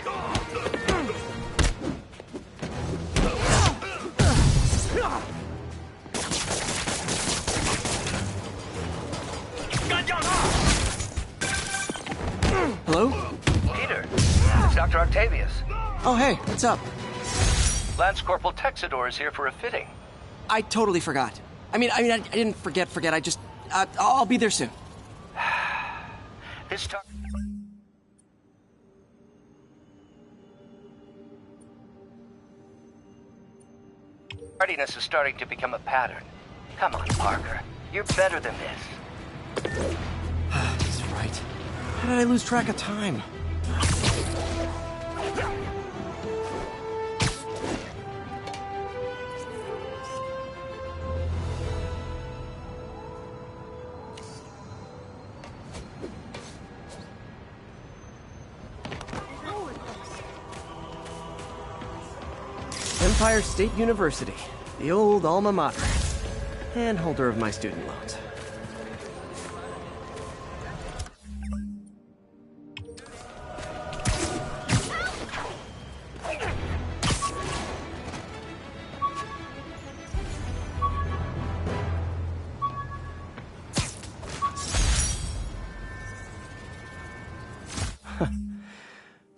Hello? Peter, it's Dr. Octavius. Oh, hey, what's up? Lance Corporal Texador is here for a fitting. I totally forgot. I didn't forget. I just, I'll be there soon. This time... Tardiness is starting to become a pattern. Come on, Parker. You're better than this. He's right. How did I lose track of time? Empire State University, the old alma mater, and holder of my student loans.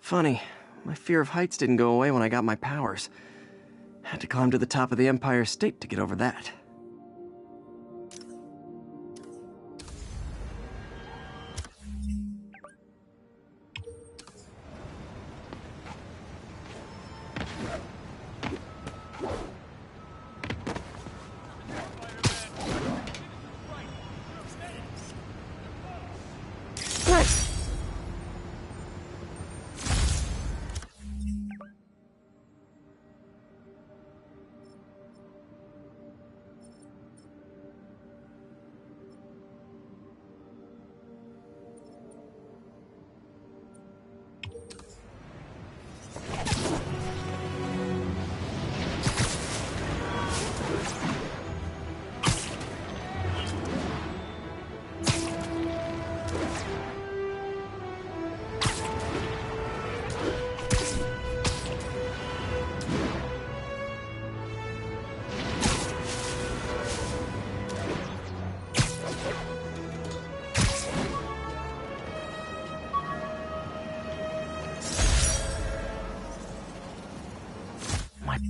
Funny, my fear of heights didn't go away when I got my powers. Had to climb to the top of the Empire State to get over that. Nice!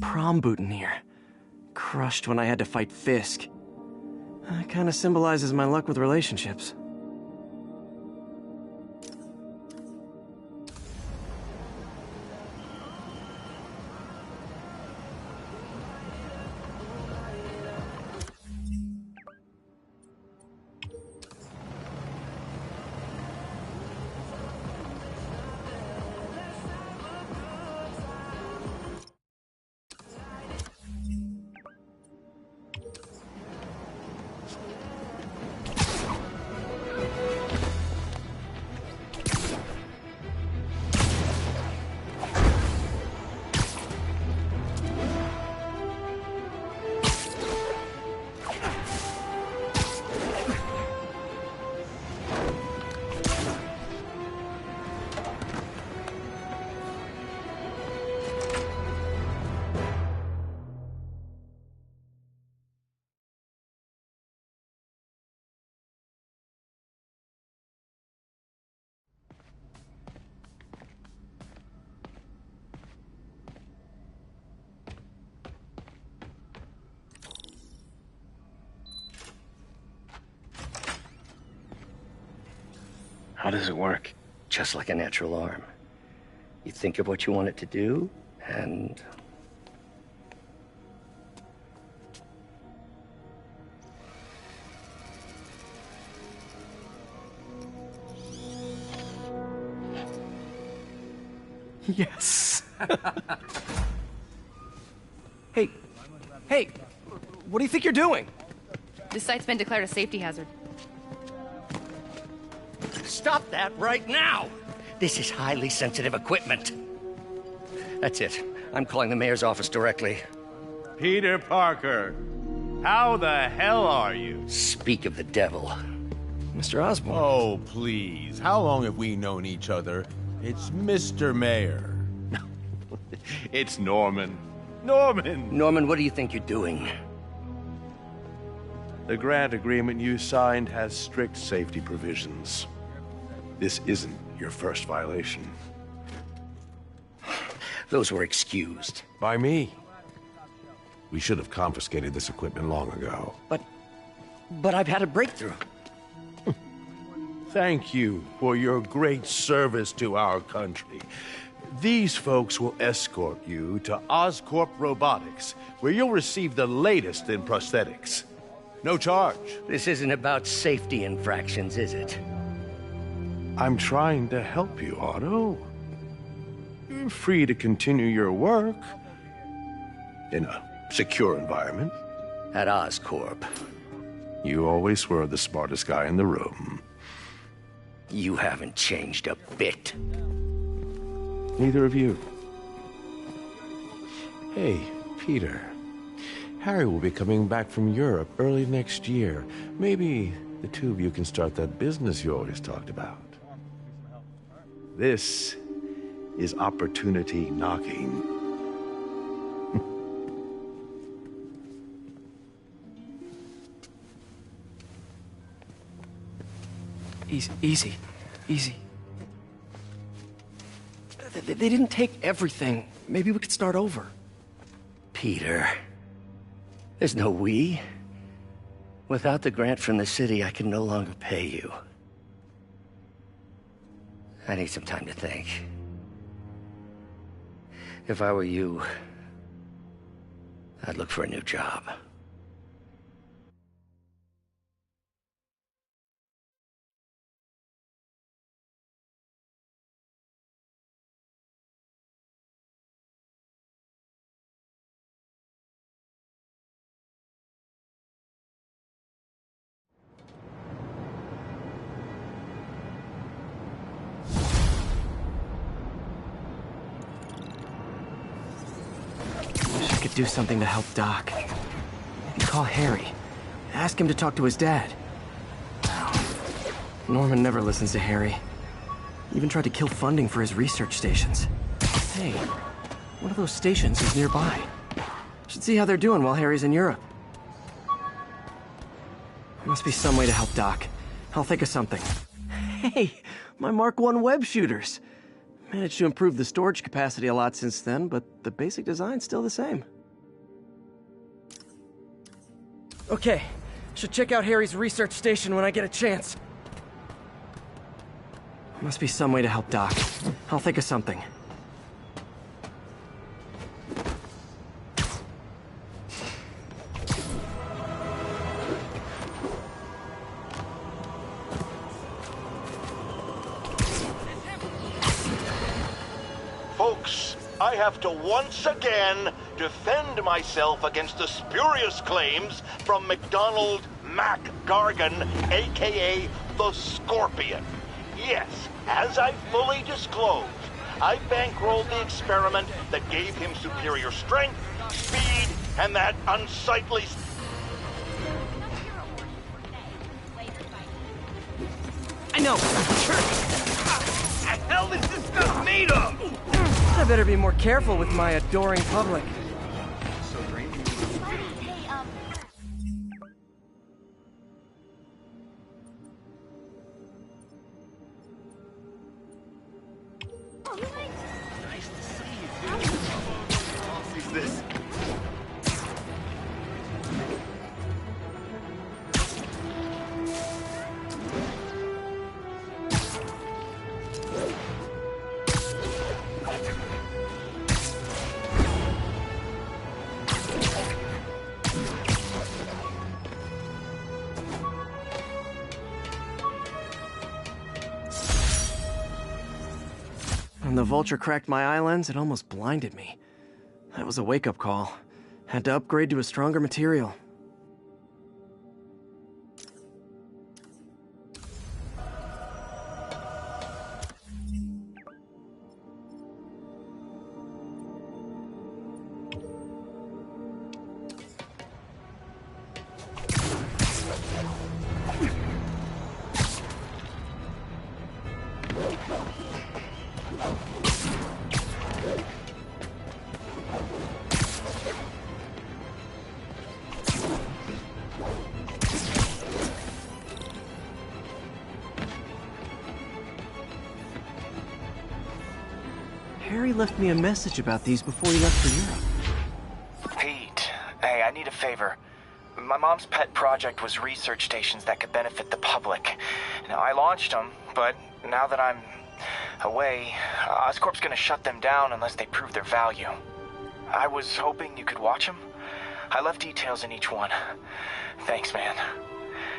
Prom boutonniere. Crushed when I had to fight Fisk. Kinda symbolizes my luck with relationships. How does it work? Just like a natural arm. You think of what you want it to do, and... Yes. Hey, what do you think you're doing? This site's been declared a safety hazard. Stop that right now! This is highly sensitive equipment. That's it. I'm calling the mayor's office directly. Peter Parker, how the hell are you? Speak of the devil. Mr. Osborn. Oh, please. How long have we known each other? It's Mr. Mayor. It's Norman. Norman! Norman, what do you think you're doing? The grant agreement you signed has strict safety provisions. This isn't your first violation. Those were excused. By me. We should have confiscated this equipment long ago. But I've had a breakthrough. Thank you for your great service to our country. These folks will escort you to Oscorp Robotics, where you'll receive the latest in prosthetics. No charge. This isn't about safety infractions, is it? I'm trying to help you, Otto. You're free to continue your work in a secure environment. At Oscorp. You always were the smartest guy in the room. You haven't changed a bit. Neither of you. Hey, Peter. Harry will be coming back from Europe early next year. Maybe the two of you can start that business you always talked about. This is opportunity knocking. Easy. They didn't take everything. Maybe we could start over. Peter, there's no we. Without the grant from the city, I can no longer pay you. I need some time to think. If I were you, I'd look for a new job. Do something to help Doc. Call Harry. Ask him to talk to his dad. Norman never listens to Harry. Even tried to kill funding for his research stations. Hey, one of those stations is nearby. Should see how they're doing while Harry's in Europe. There must be some way to help Doc. I'll think of something. Hey, my Mark I web shooters. Managed to improve the storage capacity a lot since then, but the basic design's still the same. Okay, should check out Harry's research station when I get a chance. Must be some way to help Doc. I'll think of something. Folks, I have to once again defend myself against the spurious claims from McDonald Mac Gargan, aka the Scorpion. Yes, as I fully disclosed, I bankrolled the experiment that gave him superior strength, speed, and that unsightly... I know! What the hell is this stuff made of? I better be more careful with my adoring public. When the vulture cracked my eye lens, it almost blinded me. That was a wake-up call. Had to upgrade to a stronger material. Harry left me a message about these before he left for Europe. Pete, hey, I need a favor. My mom's pet project was research stations that could benefit the public. Now, I launched them, but now that I'm away, Oscorp's gonna shut them down unless they prove their value. I was hoping you could watch them. I left details in each one. Thanks, man.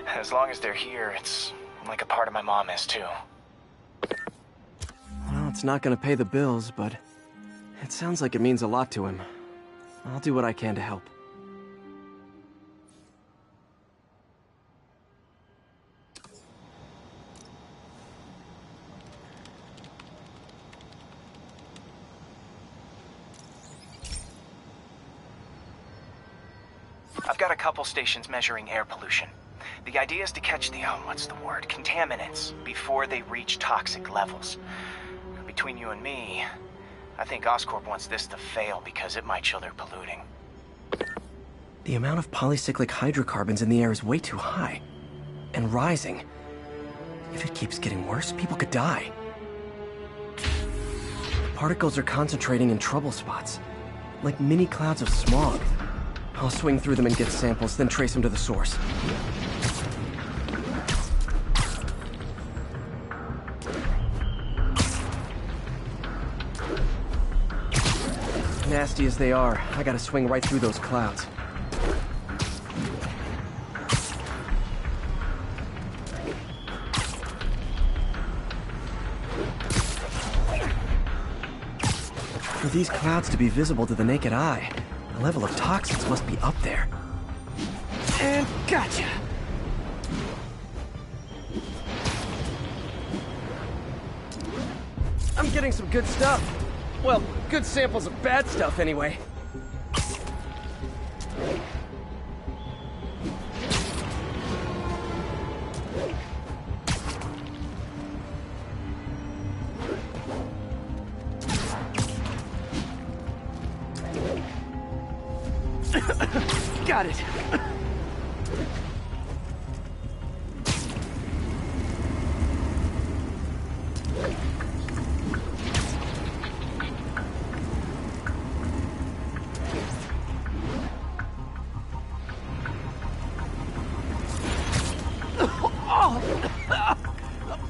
As long as they're here, it's like a part of my mom is, too. Well, it's not gonna pay the bills, but it sounds like it means a lot to him. I'll do what I can to help. I've got a couple stations measuring air pollution. The idea is to catch the, contaminants before they reach toxic levels. Between you and me, I think Oscorp wants this to fail because it might show they're polluting. The amount of polycyclic hydrocarbons in the air is way too high. And rising. If it keeps getting worse, people could die. The particles are concentrating in trouble spots, like mini clouds of smog. I'll swing through them and get samples, then trace them to the source. Nasty as they are, I gotta swing right through those clouds. For these clouds to be visible to the naked eye, the level of toxins must be up there. And gotcha! I'm getting some good stuff. Well, good samples of bad stuff, anyway. Got it.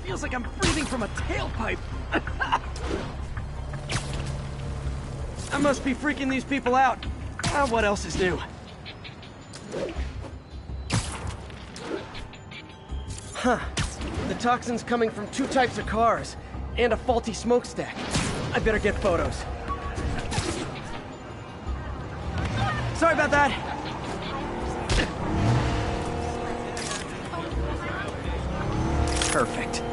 Feels like I'm breathing from a tailpipe. I must be freaking these people out. What else is new? Huh. The toxin's coming from 2 types of cars, and a faulty smokestack. I better get photos. Sorry about that. Perfect.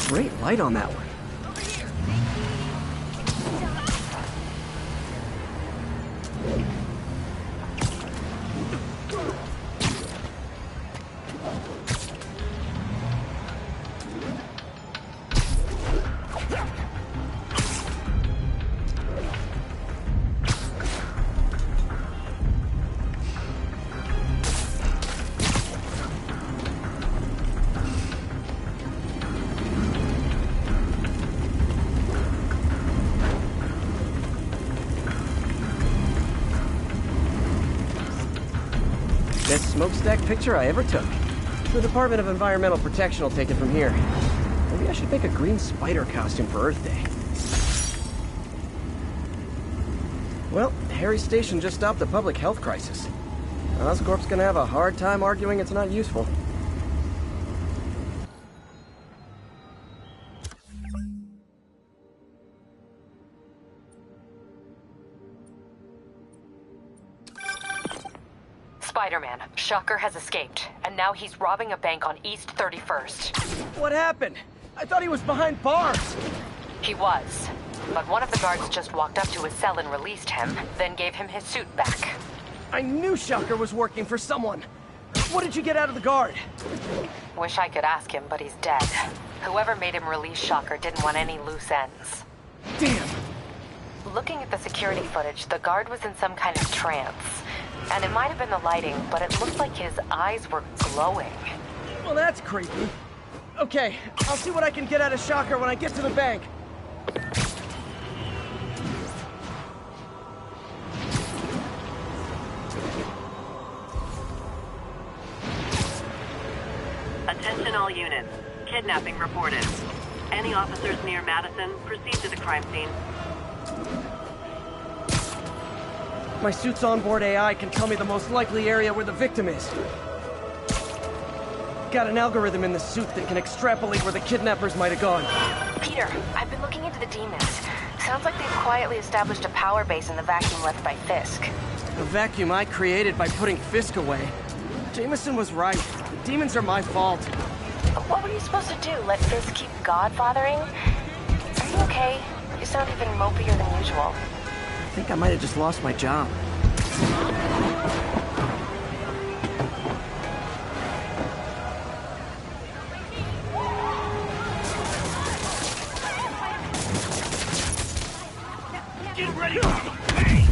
Great light on that one. Best smokestack picture I ever took. The Department of Environmental Protection will take it from here. Maybe I should make a green spider costume for Earth Day. Well, Harry's station just stopped a public health crisis. Oscorp's gonna have a hard time arguing it's not useful. Spider-Man, Shocker has escaped, and now he's robbing a bank on East 31st. What happened? I thought he was behind bars. He was, but one of the guards just walked up to his cell and released him, then gave him his suit back. I knew Shocker was working for someone. What did you get out of the guard? Wish I could ask him, but he's dead. Whoever made him release Shocker didn't want any loose ends. Damn! Looking at the security footage, the guard was in some kind of trance. And it might have been the lighting, but it looked like his eyes were glowing. Well, that's creepy. Okay, I'll see what I can get out of Shocker when I get to the bank. Attention all units. Kidnapping reported. Any officers near Madison, proceed to the crime scene. My suit's onboard AI can tell me the most likely area where the victim is. Got an algorithm in the suit that can extrapolate where the kidnappers might have gone. Peter, I've been looking into the demons. Sounds like they've quietly established a power base in the vacuum left by Fisk. The vacuum I created by putting Fisk away. Jameson was right. The demons are my fault. What were you supposed to do? Let Fisk keep godfathering? Are you okay? You sound even mopier than usual. I think I might have just lost my job. Get ready for the pain!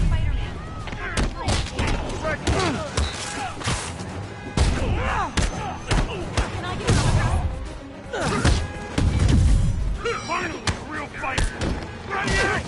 Finally, a real fighter! Ready!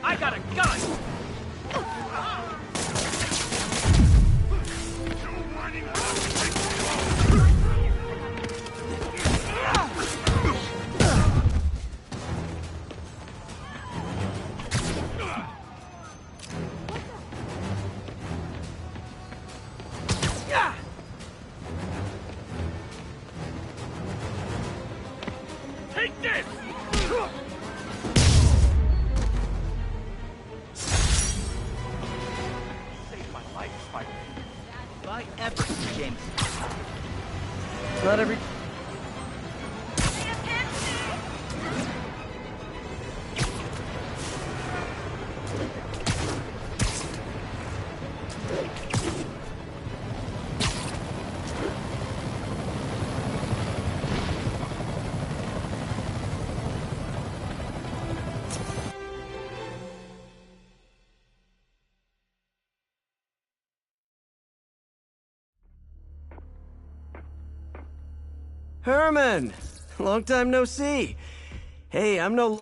I got a gun! Take this! Saved my life, Spider-Man. If I ever see Jameson. Not every... Herman! Long time no see. Hey, I'm no...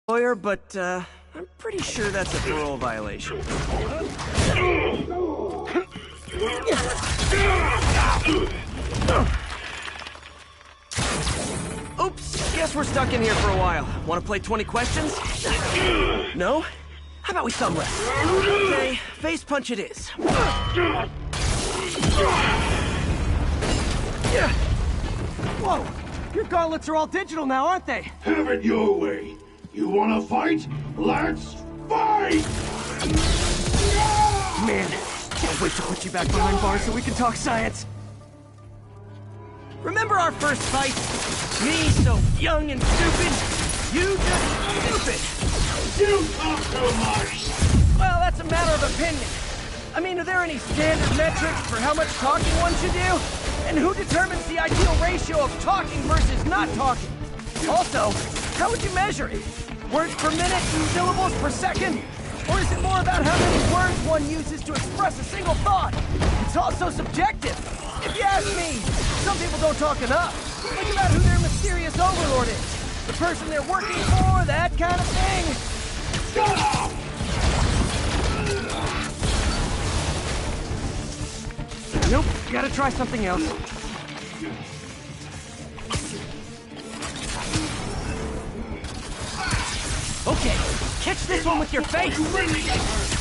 lawyer, but I'm pretty sure that's a parole violation. Oops, guess we're stuck in here for a while. Want to play 20 questions? No? How about we thumb wrestle? Okay, face punch it is. Whoa! Your gauntlets are all digital now, aren't they? Have it your way. You wanna fight? Let's fight! Man, can't wait to put you back behind bars so we can talk science. Remember our first fight? Me, so young and stupid. You just stupid. You talk too much! Well, that's a matter of opinion. I mean, are there any standard metrics for how much talking one should do? And who determines the ideal ratio of talking versus not talking? Also, how would you measure it? Words per minute, syllables per second? Or is it more about how many words one uses to express a single thought? It's also subjective. If you ask me, some people don't talk enough. Think about who their mysterious overlord is. The person they're working for, that kind of thing. Shut up! Nope, gotta try something else. Okay, catch this one with your face! You really get hurt!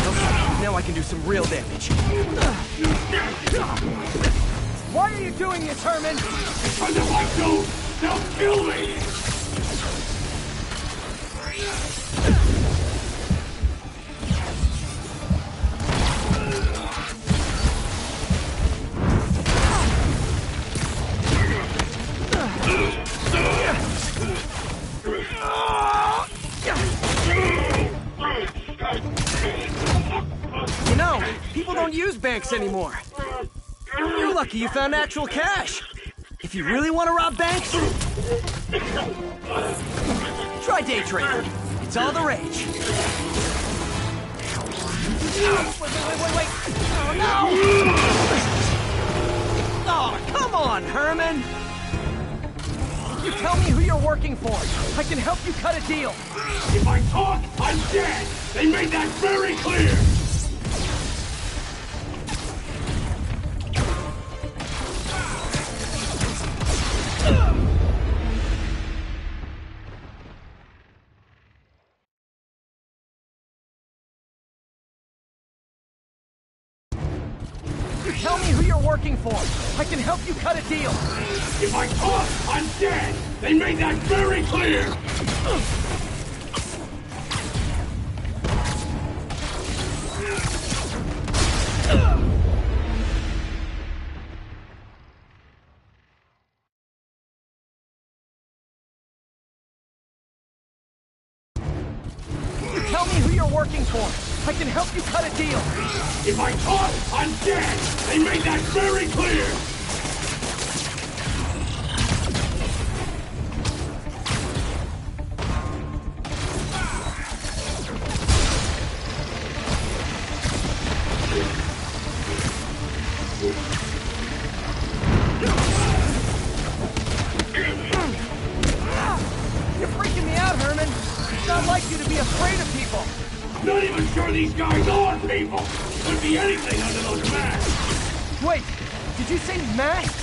Okay, now I can do some real damage. Why are you doing this, Herman? Because if I don't, they'll kill me! You know, people don't use banks anymore. You're lucky you found actual cash. If you really want to rob banks, try day trading. It's all the rage. Wait. Oh, no! Oh, come on, Herman! You tell me who you're working for. I can help you cut a deal. If I talk, I'm dead! They made that very clear! Tell me who you're working for. I can help you cut a deal. If I talk, I'm dead! They made that very clear! Tell me who you're working for. I can help you cut a deal. If I talk, I'm dead! They made that very clear! You're freaking me out, Herman. It's not like you to be afraid of people. Not even sure these guys are people! Could be anything under those masks! Wait, did you say masks?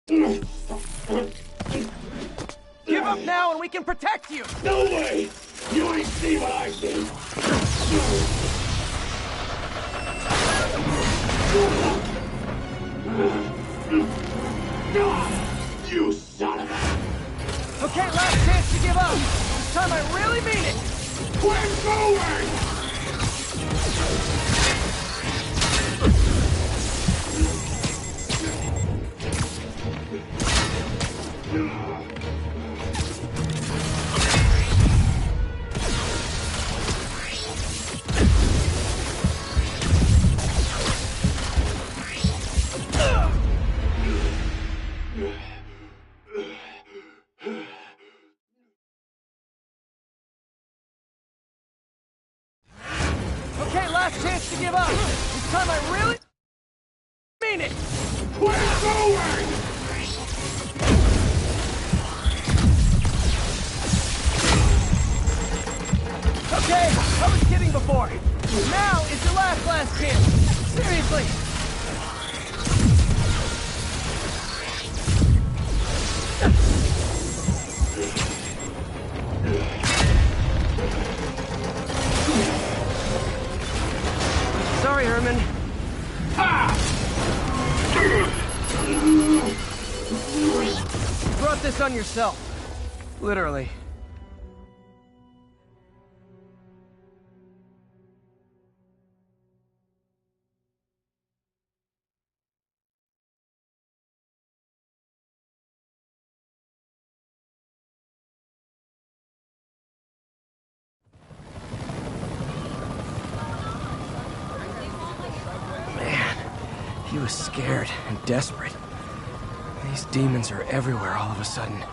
Give up now and we can protect you! No way! You ain't see what I see! You son of a... Okay, last chance to give up! This time I really mean it! Quit going! Okay, last chance to give up! This time I really mean it! Quit going! Okay, I was kidding before. Now is your last chance. Seriously. Sorry, Herman. You brought this on yourself. Literally. He was scared and desperate. These demons are everywhere all of a sudden.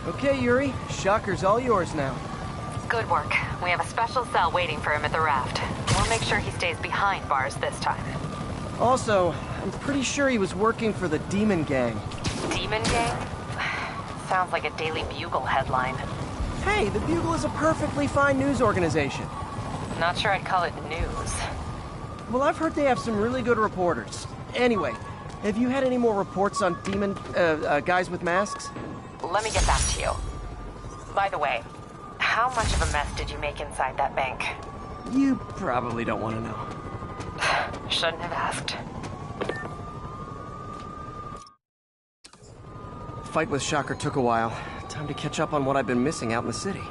Okay, Yuri. Shocker's all yours now. Good work. We have a special cell waiting for him at the raft. We'll make sure he stays behind bars this time. Also, I'm pretty sure he was working for the Demon Gang. Demon Gang? Sounds like a Daily Bugle headline. Hey, the Bugle is a perfectly fine news organization. Not sure I'd call it news. Well, I've heard they have some really good reporters. Anyway, have you had any more reports on demon, guys with masks? Let me get back to you. By the way, how much of a mess did you make inside that bank? You probably don't want to know. Shouldn't have asked. Fight with Shocker took a while. Time to catch up on what I've been missing out in the city.